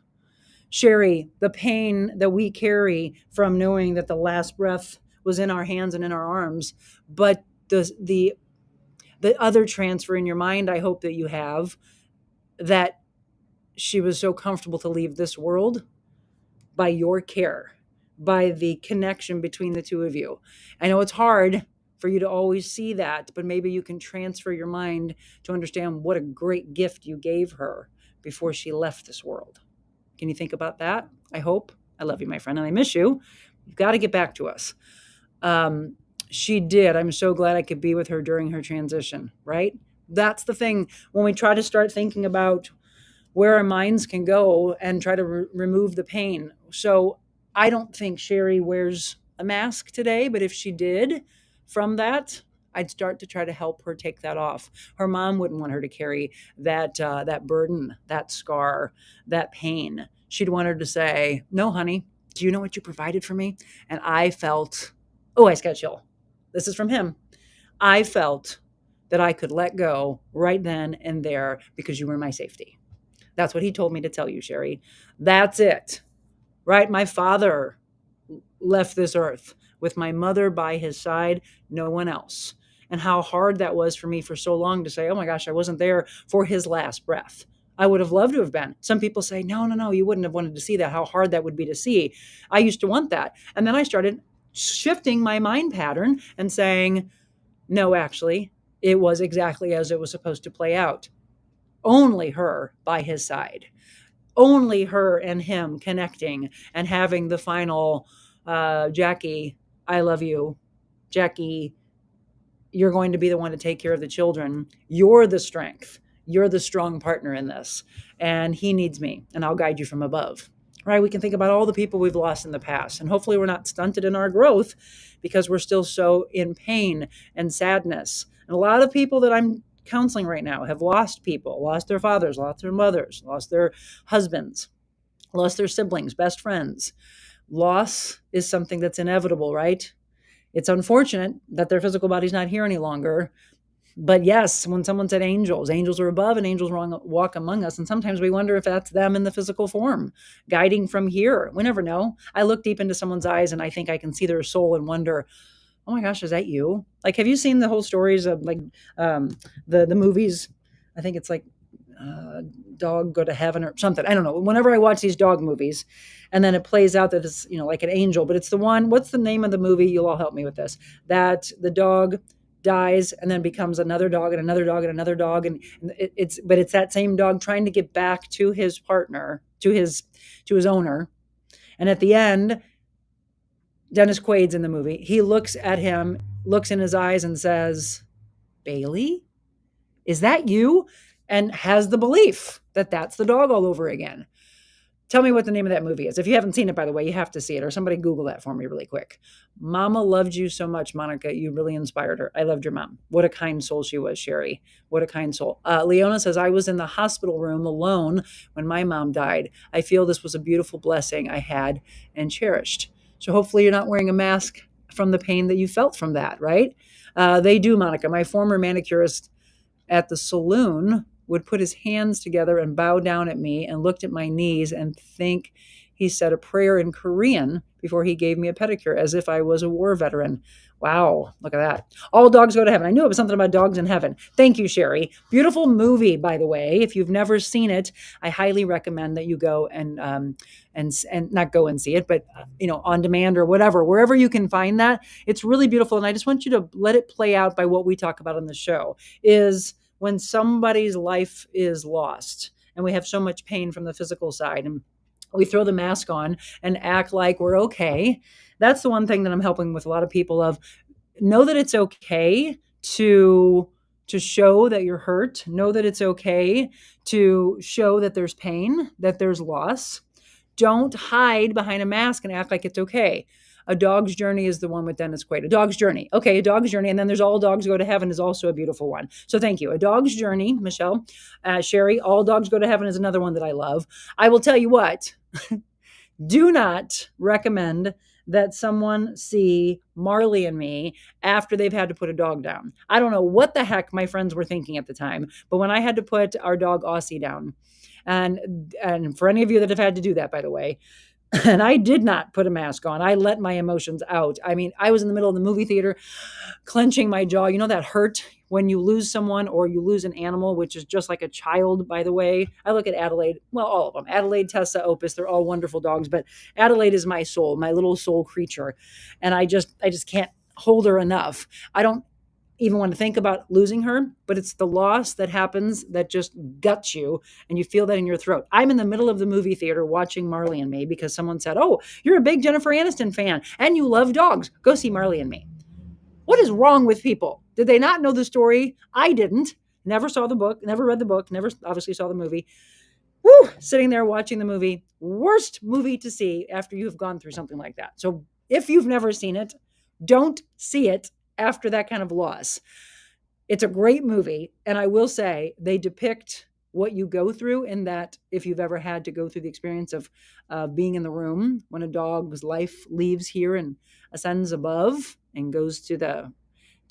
A: Sherry, the pain that we carry from knowing that the last breath was in our hands and in our arms, but the other transfer in your mind, I hope that you have, that she was so comfortable to leave this world by your care, by the connection between the two of you. I know it's hard for you to always see that, but maybe you can transfer your mind to understand what a great gift you gave her before she left this world. Can you think about that? I hope. I love you, my friend, and I miss you. You've got to get back to us. She did. I'm so glad I could be with her during her transition, right? That's the thing. When we try to start thinking about where our minds can go and try to remove the pain. So I don't think Sherry wears a mask today, but if she did, from that, I'd start to try to help her take that off. Her mom wouldn't want her to carry that burden, that scar, that pain. She'd want her to say, no, honey, do you know what you provided for me? And I felt, oh, I just got chill. This is from him. I felt that I could let go right then and there because you were my safety. That's what he told me to tell you, Sherry. That's it, right? My father left this earth with my mother by his side, no one else. And how hard that was for me for so long to say, oh my gosh, I wasn't there for his last breath. I would have loved to have been. Some people say, no, you wouldn't have wanted to see that, how hard that would be to see. I used to want that. And then I started shifting my mind pattern and saying, no, actually, it was exactly as it was supposed to play out. Only her by his side, only her and him connecting and having the final, Jackie, I love you. Jackie, you're going to be the one to take care of the children. You're the strength. You're the strong partner in this. And he needs me, and I'll guide you from above. Right? We can think about all the people we've lost in the past, and hopefully we're not stunted in our growth because we're still so in pain and sadness. And a lot of people that I'm counseling right now have lost people, lost their fathers, lost their mothers, lost their husbands, lost their siblings, best friends. Loss is something that's inevitable, right? It's unfortunate that their physical body's not here any longer. But yes, when someone said angels are above and angels walk among us. And sometimes we wonder if that's them in the physical form, guiding from here. We never know. I look deep into someone's eyes and I think I can see their soul and wonder, oh my gosh, is that you? Like, have you seen the whole stories of like the movies? I think it's like Dog Go to Heaven or something. I don't know. Whenever I watch these dog movies and then it plays out that it's, like an angel, but it's the one, what's the name of the movie? You'll all help me with this. That the dog dies and then becomes another dog and another dog and another dog. And it's that same dog trying to get back to his partner, to his owner. And at the end, Dennis Quaid's in the movie. He looks at him, looks in his eyes and says, Bailey, is that you? And has the belief that that's the dog all over again. Tell me what the name of that movie is. If you haven't seen it, by the way, you have to see it, or somebody Google that for me really quick. Mama loved you so much, Monica. You really inspired her. I loved your mom. What a kind soul she was, Sherry. What a kind soul. Leona says, I was in the hospital room alone when my mom died. I feel this was a beautiful blessing I had and cherished. So hopefully you're not wearing a mask from the pain that you felt from that, right? They do, Monica. My former manicurist at the saloon would put his hands together and bow down at me and looked at my knees and think he said a prayer in Korean before he gave me a pedicure as if I was a war veteran. Wow, look at that. All dogs go to heaven. I knew it was something about dogs in heaven. Thank you, Sherry. Beautiful movie, by the way. If you've never seen it, I highly recommend that you go and not go and see it, but on demand or whatever, wherever you can find that. It's really beautiful. And I just want you to let it play out by what we talk about on the show is when somebody's life is lost and we have so much pain from the physical side and we throw the mask on and act like we're okay. that's the one thing that I'm helping with a lot of people of. Know that it's okay to show that you're hurt. Know that it's okay to show that there's pain, that there's loss. Don't hide behind a mask and act like it's okay. A Dog's Journey is the one with Dennis Quaid. A Dog's Journey. Okay, A Dog's Journey. And then there's All Dogs Go to Heaven is also a beautiful one. So thank you. A Dog's Journey, Michelle. Sherry, All Dogs Go to Heaven is another one that I love. I will tell you what, do not recommend that someone see Marley and Me after they've had to put a dog down. I don't know what the heck my friends were thinking at the time, but when I had to put our dog Aussie down, and for any of you that have had to do that, by the way, and I did not put a mask on. I let my emotions out. I mean, I was in the middle of the movie theater, clenching my jaw. You know that hurt when you lose someone or you lose an animal, which is just like a child, by the way. I look at Adelaide, well, all of them. Adelaide, Tessa, Opus, they're all wonderful dogs, but Adelaide is my soul, my little soul creature. And I just can't hold her enough. I don't even want to think about losing her, but it's the loss that happens that just guts you and you feel that in your throat. I'm in the middle of the movie theater watching Marley and Me because someone said, "Oh, you're a big Jennifer Aniston fan and you love dogs. Go see Marley and Me." What is wrong with people? Did they not know the story? I didn't. Never saw the book, never read the book, never obviously saw the movie. Woo! Sitting there watching the movie. Worst movie to see after you've gone through something like that. So if you've never seen it, don't see it after that kind of loss. It's a great movie. And I will say they depict what you go through in that if you've ever had to go through the experience of being in the room when a dog's life leaves here and ascends above and goes to the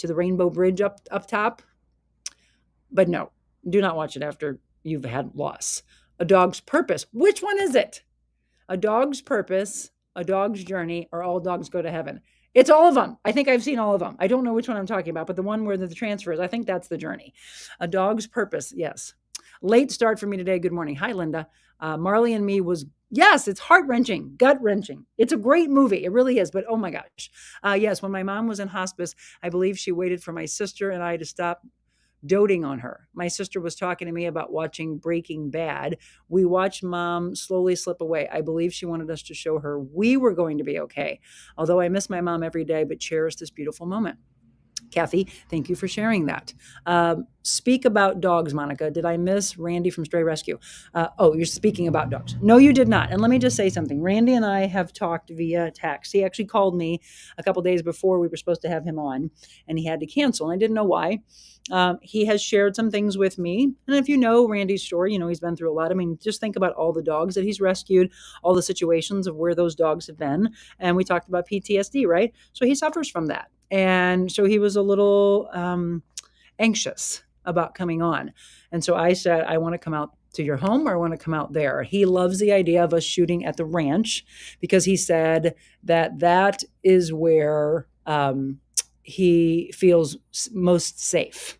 A: Rainbow Bridge up top. But no, do not watch it after you've had loss. A Dog's Purpose. Which one is it? A Dog's Purpose, A Dog's Journey, or All Dogs Go to Heaven? It's all of them. I think I've seen all of them. I don't know which one I'm talking about, but the one where the transfer is, I think that's The Journey. A Dog's Purpose, yes. Late start for me today. Good morning. Hi, Linda. Marley and Me was, yes, it's heart-wrenching, gut-wrenching. It's a great movie. It really is, but oh my gosh. Yes, when my mom was in hospice, I believe she waited for my sister and I to stop doting on her. My sister was talking to me about watching Breaking Bad. We watched Mom slowly slip away. I believe she wanted us to show her we were going to be okay. Although I miss my mom every day, but cherish this beautiful moment. Kathy, thank you for sharing that. Speak about dogs, Monica. Did I miss Randy from Stray Rescue? Oh, you're speaking about dogs. No, you did not. And let me just say something. Randy and I have talked via text. He actually called me a couple days before we were supposed to have him on, and he had to cancel. And I didn't know why. He has shared some things with me. And if you know Randy's story, you know he's been through a lot. I mean, just think about all the dogs that he's rescued, all the situations of where those dogs have been. And we talked about PTSD, right? So he suffers from that. And so he was a little anxious about coming on. And so I said, I want to come out to your home or I want to come out there. He loves the idea of us shooting at the ranch because he said that is where he feels most safe,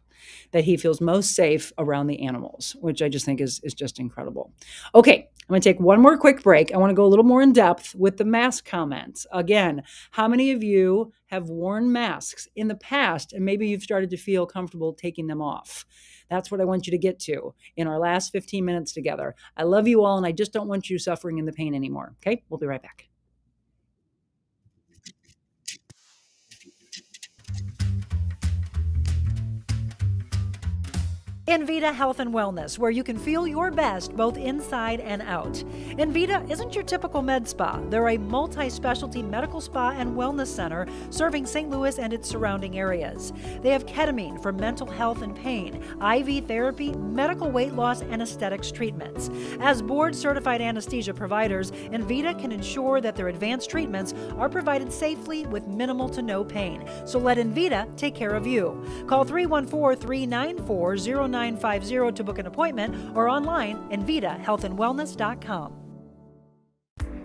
A: that he feels most safe around the animals, which I just think is just incredible. Okay, I'm going to take one more quick break. I want to go a little more in depth with the mask comments. Again, how many of you have worn masks in the past and maybe you've started to feel comfortable taking them off? That's what I want you to get to in our last 15 minutes together. I love you all, and I just don't want you suffering in the pain anymore. Okay, we'll be right back.
E: Envita Health and Wellness, where you can feel your best both inside and out. Envita isn't your typical med spa. They're a multi-specialty medical spa and wellness center serving St. Louis and its surrounding areas. They have ketamine for mental health and pain, IV therapy, medical weight loss, and aesthetics treatments. As board-certified anesthesia providers, Envita can ensure that their advanced treatments are provided safely with minimal to no pain. So let Envita take care of you. Call 314-394-0950 to book an appointment or online envitahealthandwellness.com.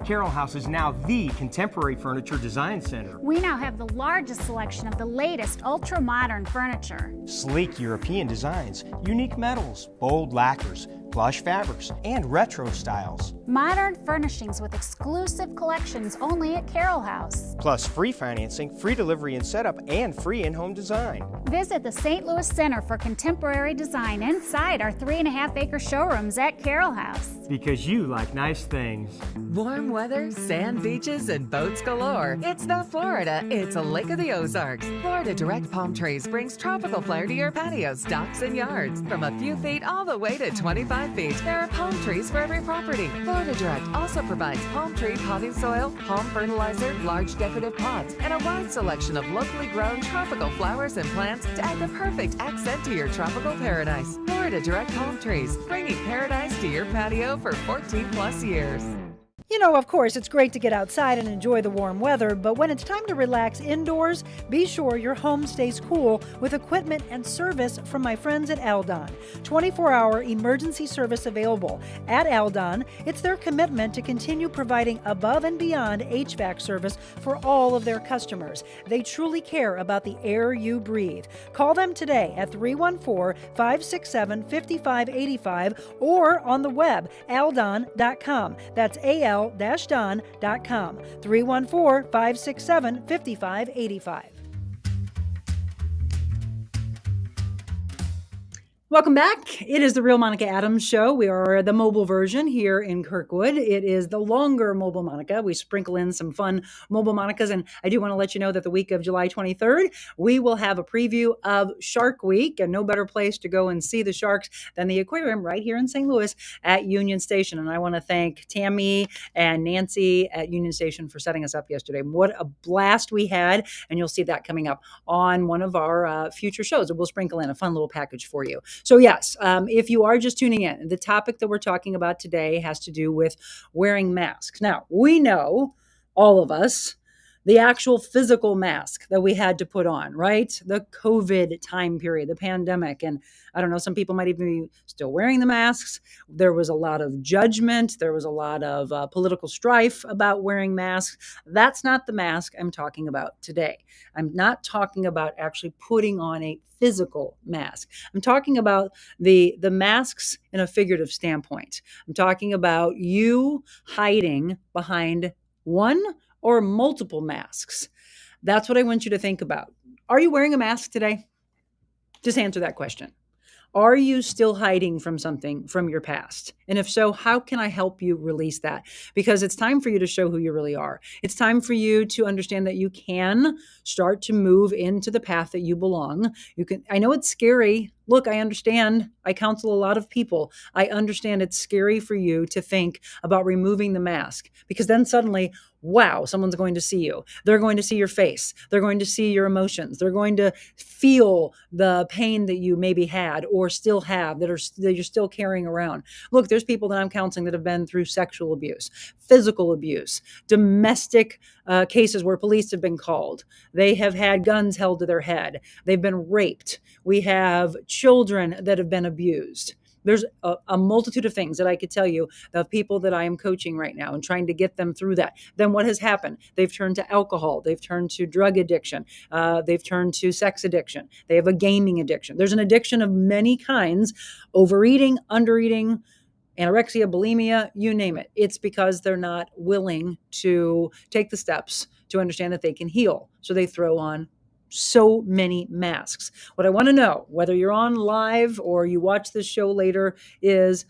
B: Carroll House is now the contemporary furniture design center.
C: We now have the largest selection of the latest ultra-modern furniture.
B: Sleek European designs, unique metals, bold lacquers, plush fabrics, and retro styles.
C: Modern furnishings with exclusive collections only at Carroll House.
B: Plus free financing, free delivery and setup, and free in-home design.
C: Visit the St. Louis Center for Contemporary Design inside our 3.5-acre showrooms at Carroll House.
B: Because you like nice things.
D: Warm weather, sand beaches, and boats galore. It's not Florida, it's a Lake of the Ozarks. Florida Direct Palm Trees brings tropical flair to your patios, docks, and yards. From a few feet all the way to 25 feet, there are palm trees for every property. Florida Direct also provides palm tree potting soil, palm fertilizer, large decorative pots, and a wide selection of locally grown tropical flowers and plants to add the perfect accent to your tropical paradise. Florida Direct Palm Trees, bringing paradise to your patio for 14 plus years.
E: You know, of course, it's great to get outside and enjoy the warm weather, but when it's time to relax indoors, be sure your home stays cool with equipment and service from my friends at Aldon. 24-hour emergency service available. At Aldon, it's their commitment to continue providing above and beyond HVAC service for all of their customers. They truly care about the air you breathe. Call them today at 314-567-5585 or on the web, aldon.com. That's al-don.com, 314-567-5585.
A: Welcome back. It is the Real Monica Adams Show. We are the mobile version here in Kirkwood. It is the longer Mobile Monica. We sprinkle in some fun Mobile Monicas, and I do want to let you know that the week of July 23rd, we will have a preview of Shark Week, and no better place to go and see the sharks than the aquarium right here in St. Louis at Union Station. And I want to thank Tammy and Nancy at Union Station for setting us up yesterday. What a blast we had, and you'll see that coming up on one of our future shows. And we'll sprinkle in a fun little package for you. So yes, if you are just tuning in, the topic that we're talking about today has to do with wearing masks. Now, we know, all of us, the actual physical mask that we had to put on, right? The COVID time period, the pandemic. And I don't know, some people might even be still wearing the masks. There was a lot of judgment. There was a lot of political strife about wearing masks. That's not the mask I'm talking about today. I'm not talking about actually putting on a physical mask. I'm talking about the masks in a figurative standpoint. I'm talking about you hiding behind one or multiple masks. That's what I want you to think about. Are you wearing a mask today? Just answer that question. Are you still hiding from something from your past? And if so, how can I help you release that? Because it's time for you to show who you really are. It's time for you to understand that you can start to move into the path that you belong. I know it's scary. Look, I understand. I counsel a lot of people. I understand it's scary for you to think about removing the mask because then suddenly, wow, someone's going to see you. They're going to see your face. They're going to see your emotions. They're going to feel the pain that you maybe had or still have that you're still carrying around. Look, there's people that I'm counseling that have been through sexual abuse, physical abuse, domestic cases where police have been called. They have had guns held to their head. They've been raped. We have children that have been abused. There's a multitude of things that I could tell you of people that I am coaching right now and trying to get them through that. Then what has happened? They've turned to alcohol. They've turned to drug addiction. They've turned to sex addiction. They have a gaming addiction. There's an addiction of many kinds: overeating, undereating, anorexia, bulimia, you name it. It's because they're not willing to take the steps to understand that they can heal. So they throw on so many masks. What I want to know, whether you're on live or you watch this show later, is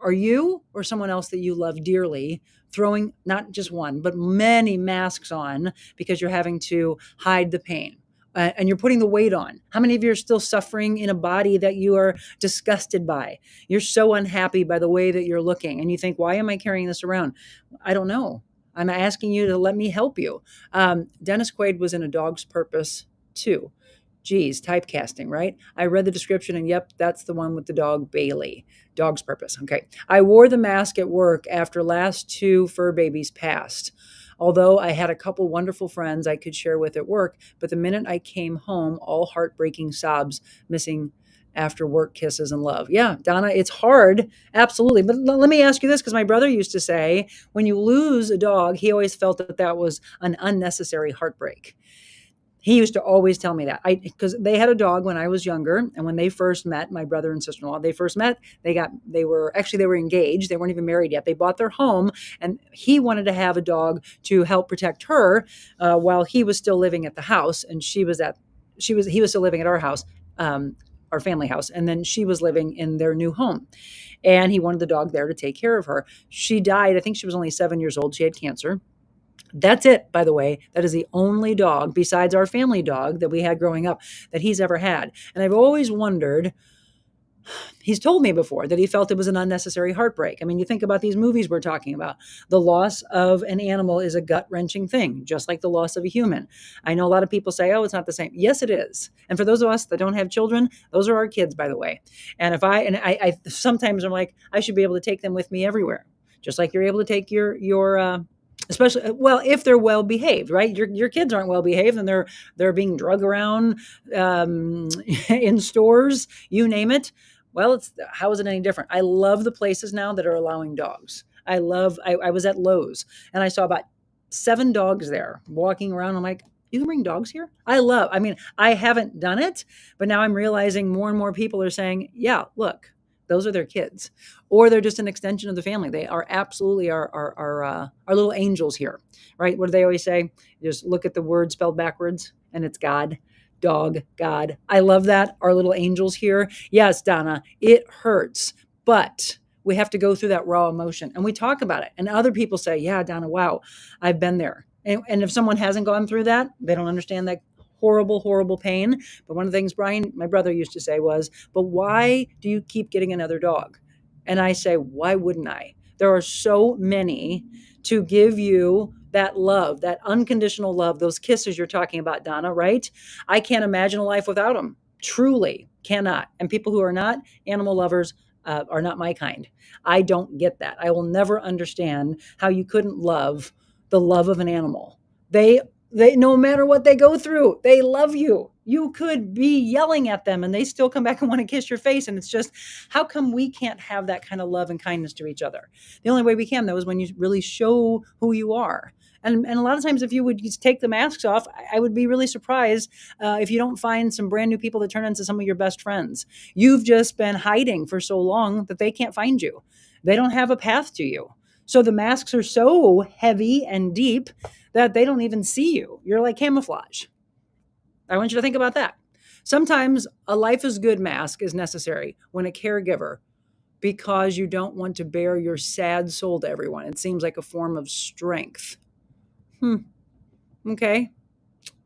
A: are you or someone else that you love dearly throwing not just one, but many masks on because you're having to hide the pain? And you're putting the weight on. How many of you are still suffering in a body that you are disgusted by? You're so unhappy by the way that you're looking. And you think, why am I carrying this around? I don't know. I'm asking you to let me help you. Dennis Quaid was in A Dog's Purpose 2. Geez, typecasting, right? I read the description and yep, that's the one with the dog Bailey. Dog's Purpose. Okay. I wore the mask at work after last 2 fur babies passed. Although I had a couple wonderful friends I could share with at work, but the minute I came home, all heartbreaking sobs, missing after work kisses and love. Yeah, Donna, it's hard. Absolutely. But let me ask you this, because my brother used to say, when you lose a dog, he always felt that was an unnecessary heartbreak. He used to always tell me that, because they had a dog when I was younger, and when they first met, my brother and sister-in-law, they first met, they were engaged. They weren't even married yet. They bought their home, and he wanted to have a dog to help protect her while he was still living at the house, and he was still living at our house, our family house, and then she was living in their new home. And he wanted the dog there to take care of her. She died. I think she was only 7 years old. She had cancer. That's it, by the way. That is the only dog besides our family dog that we had growing up that he's ever had. And I've always wondered, he's told me before that he felt it was an unnecessary heartbreak. I mean, you think about these movies we're talking about. The loss of an animal is a gut-wrenching thing, just like the loss of a human. I know a lot of people say, oh, it's not the same. Yes, it is. And for those of us that don't have children, those are our kids, by the way. And I sometimes I'm like, I should be able to take them with me everywhere, just like you're able to take your especially, well, if they're well behaved, right? Your kids aren't well behaved and they're being drug around in stores, you name it. Well, how is it any different? I love the places now that are allowing dogs. I was at Lowe's and I saw about 7 dogs there walking around. I'm like, you can bring dogs here? I mean, I haven't done it, but now I'm realizing more and more people are saying, yeah, look, those are their kids, or they're just an extension of the family. They are absolutely our little angels here, right? What do they always say? Just look at the word spelled backwards and it's God. Dog, God. I love that. Our little angels here. Yes, Donna, it hurts, but we have to go through that raw emotion and we talk about it. And other people say, yeah, Donna, wow, I've been there. And if someone hasn't gone through that, they don't understand that horrible, horrible pain. But one of the things Brian, my brother, used to say was, but why do you keep getting another dog? And I say, why wouldn't I? There are so many to give you that love, that unconditional love, those kisses you're talking about, Donna, right? I can't imagine a life without them. Truly cannot. And people who are not animal lovers are not my kind. I don't get that. I will never understand how you couldn't love the love of an animal. They no matter what they go through, they love you. You could be yelling at them and they still come back and want to kiss your face. And it's just, how come we can't have that kind of love and kindness to each other? The only way we can, though, is when you really show who you are. And a lot of times, if you would just take the masks off, I would be really surprised if you don't find some brand new people that turn into some of your best friends. You've just been hiding for so long that they can't find you. They don't have a path to you. So the masks are so heavy and deep that they don't even see you. You're like camouflage. I want you to think about that. Sometimes a life is good mask is necessary when a caregiver, because you don't want to bare your sad soul to everyone. It seems like a form of strength. Okay.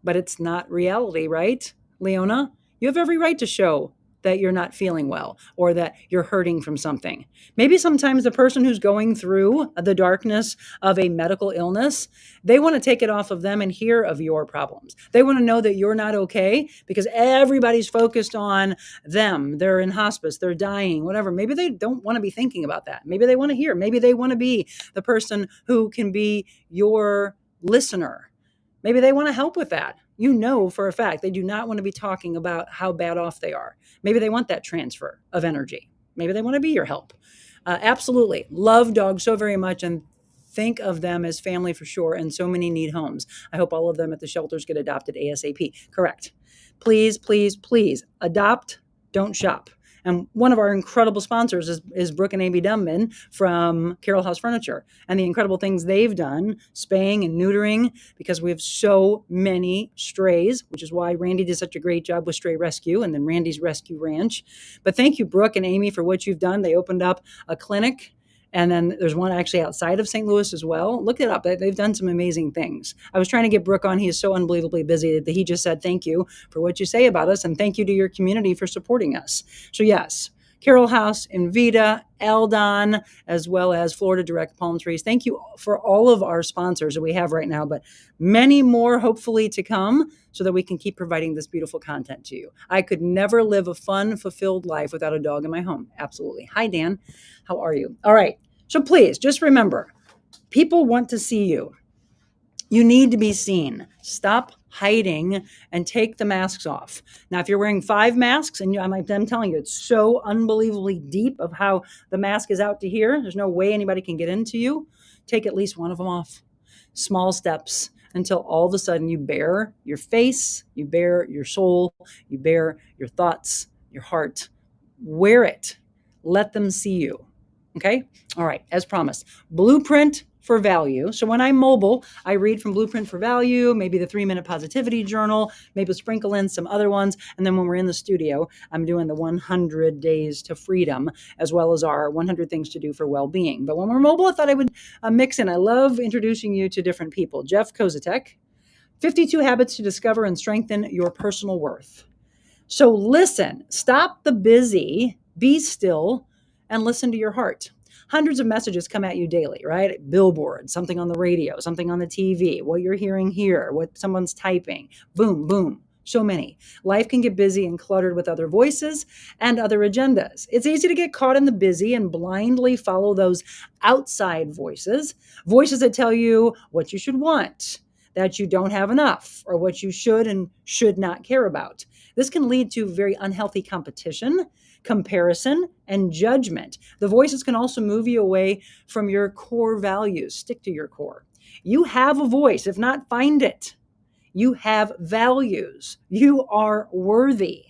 A: But it's not reality, right? Leona, you have every right to show that you're not feeling well or that you're hurting from something. Maybe sometimes the person who's going through the darkness of a medical illness, they want to take it off of them and hear of your problems. They want to know that you're not okay because everybody's focused on them. They're in hospice, they're dying, whatever. Maybe they don't want to be thinking about that. Maybe they want to hear. Maybe they want to be the person who can be your listener. Maybe they want to help with that. You know for a fact they do not want to be talking about how bad off they are. Maybe they want that transfer of energy. Maybe they want to be your help. Absolutely. Love dogs so very much and think of them as family for sure. And so many need homes. I hope all of them at the shelters get adopted ASAP. Correct. Please, please, please adopt, don't shop. And one of our incredible sponsors is Brooke and Amy Dunman from Carroll House Furniture and the incredible things they've done, spaying and neutering, because we have so many strays, which is why Randy did such a great job with Stray Rescue and then Randy's Rescue Ranch. But thank you, Brooke and Amy, for what you've done. They opened up a clinic. And then there's one actually outside of St. Louis as well. Look it up. They've done some amazing things. I was trying to get Brooke on. He is so unbelievably busy that he just said thank you for what you say about us. And thank you to your community for supporting us. So yes, Carroll House, Invita, Eldon, as well as Florida Direct Palm Trees. Thank you for all of our sponsors that we have right now, but many more hopefully to come so that we can keep providing this beautiful content to you. I could never live a fun, fulfilled life without a dog in my home. Absolutely. Hi, Dan. How are you? All right. So please just remember, people want to see you. You need to be seen. Stop hiding and take the masks off. Now, if you're wearing 5 masks, and I'm telling you, it's so unbelievably deep of how the mask is out to here. There's no way anybody can get into you. Take at least one of them off. Small steps. until all of a sudden you bare your face, you bare your soul, you bare your thoughts, your heart. Wear it. Let them see you. Okay? All right, as promised. Blueprint for value. So when I'm mobile, I read from Blueprint for Value, maybe the 3-Minute Positivity Journal, maybe sprinkle in some other ones. And then when we're in the studio, I'm doing the 100 Days to Freedom, as well as our 100 Things to Do for Well-Being. But when we're mobile, I thought I would mix in. I love introducing you to different people. Jeff Kozatek, 52 Habits to Discover and Strengthen Your Personal Worth. So listen, stop the busy, be still, and listen to your heart. Hundreds of messages come at you daily, right? Billboards, something on the radio, something on the TV, what you're hearing here, what someone's typing, boom, boom. So many. Life can get busy and cluttered with other voices and other agendas. It's easy to get caught in the busy and blindly follow those outside voices, voices that tell you what you should want, that you don't have enough, or what you should and should not care about. This can lead to very unhealthy competition, comparison, and judgment. The voices can also move you away from your core values. Stick to your core. You have a voice. If not, find it. You have values. You are worthy.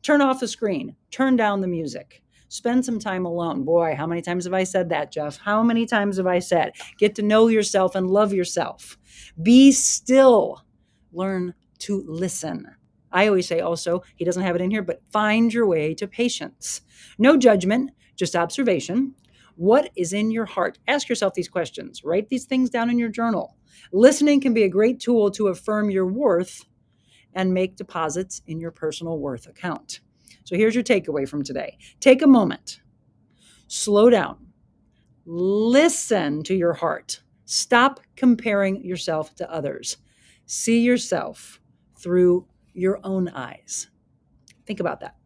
A: Turn off the screen. Turn down the music. Spend some time alone. Boy, how many times have I said that, Jeff? How many times have I said, get to know yourself and love yourself. Be still. Learn to listen. I always say also, he doesn't have it in here, but find your way to patience. No judgment, just observation. What is in your heart? Ask yourself these questions. Write these things down in your journal. Listening can be a great tool to affirm your worth and make deposits in your personal worth account. So here's your takeaway from today. Take a moment. Slow down. Listen to your heart. Stop comparing yourself to others. See yourself through your own eyes. Think about that.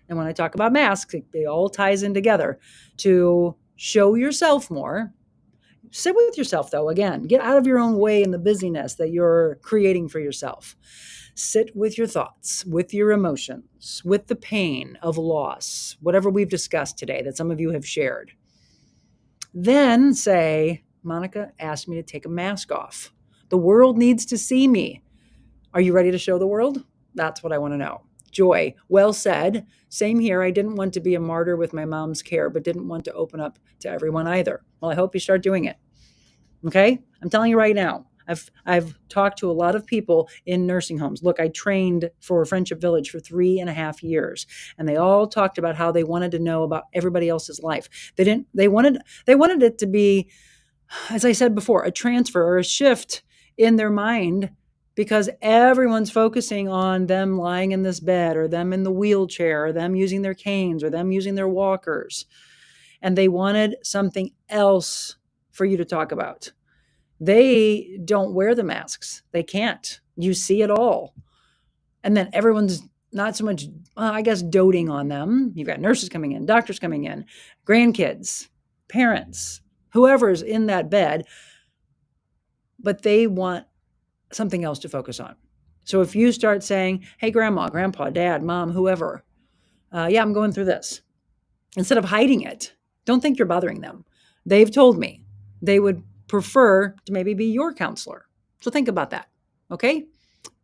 A: And when I talk about masks, it all ties in together. To show yourself more, sit with yourself though. Again, get out of your own way in the busyness that you're creating for yourself. Sit with your thoughts, with your emotions, with the pain of loss, whatever we've discussed today that some of you have shared. Then say, Monica asked me to take a mask off. The world needs to see me. Are you ready to show the world? That's what I want to know. Joy, well said. Same here. I didn't want to be a martyr with my mom's care, but didn't want to open up to everyone either. Well, I hope you start doing it. Okay? I'm telling you right now. I've talked to a lot of people in nursing homes. Look, I trained for Friendship Village for 3.5 years, and they all talked about how they wanted to know about everybody else's life. They wanted it to be, as I said before, a transfer or a shift in their mind, because everyone's focusing on them lying in this bed, or them in the wheelchair, or them using their canes, or them using their walkers. And they wanted something else for you to talk about. They don't wear the masks. They can't. You see it all. And then everyone's not so much, I guess, doting on them. You've got nurses coming in, doctors coming in, grandkids, parents, whoever's in that bed, but they want something else to focus on. So if you start saying, hey, grandma, grandpa, dad, mom, whoever, yeah, I'm going through this. Instead of hiding it, don't think you're bothering them. They've told me they would prefer to maybe be your counselor. So think about that. Okay?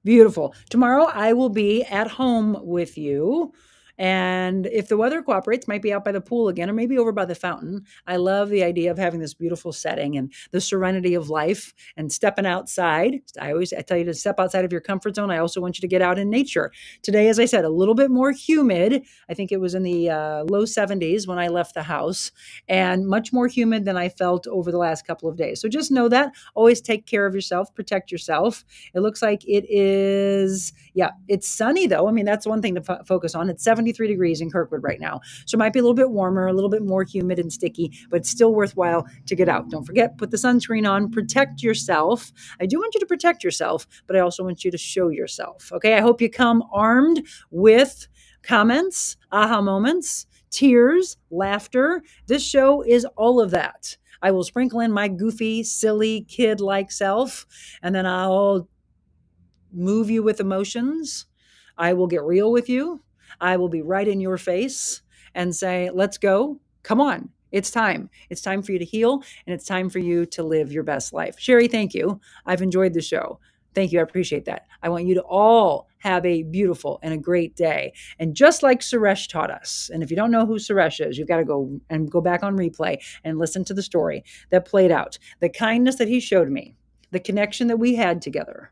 A: Beautiful. Tomorrow I will be at home with you. And if the weather cooperates, might be out by the pool again, or maybe over by the fountain. I love the idea of having this beautiful setting and the serenity of life and stepping outside. I tell you to step outside of your comfort zone. I also want you to get out in nature. Today, as I said, a little bit more humid. I think it was in the low 70s when I left the house, and much more humid than I felt over the last couple of days. So just know that. Always take care of yourself, protect yourself. It looks like it is, it's sunny though. I mean, that's one thing to focus on. It's 73 degrees in Kirkwood right now. So it might be a little bit warmer, a little bit more humid and sticky, but it's still worthwhile to get out. Don't forget, put the sunscreen on, protect yourself. I do want you to protect yourself, but I also want you to show yourself. Okay. I hope you come armed with comments, aha moments, tears, laughter. This show is all of that. I will sprinkle in my goofy, silly, kid-like self, and then I'll move you with emotions. I will get real with you. I will be right in your face and say, let's go. Come on. It's time. It's time for you to heal, and it's time for you to live your best life. Sherry, thank you. I've enjoyed the show. Thank you. I appreciate that. I want you to all have a beautiful and a great day. And just like Suresh taught us, and if you don't know who Suresh is, you've got to go back on replay and listen to the story that played out. The kindness that he showed me, the connection that we had together,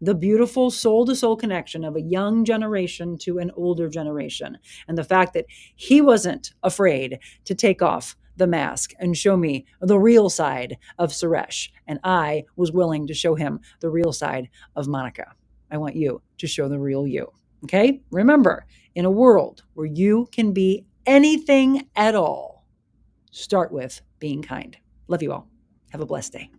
A: the beautiful soul to soul connection of a young generation to an older generation, and the fact that he wasn't afraid to take off the mask and show me the real side of Suresh. And I was willing to show him the real side of Monica. I want you to show the real you. Okay? Remember, in a world where you can be anything at all, start with being kind. Love you all. Have a blessed day.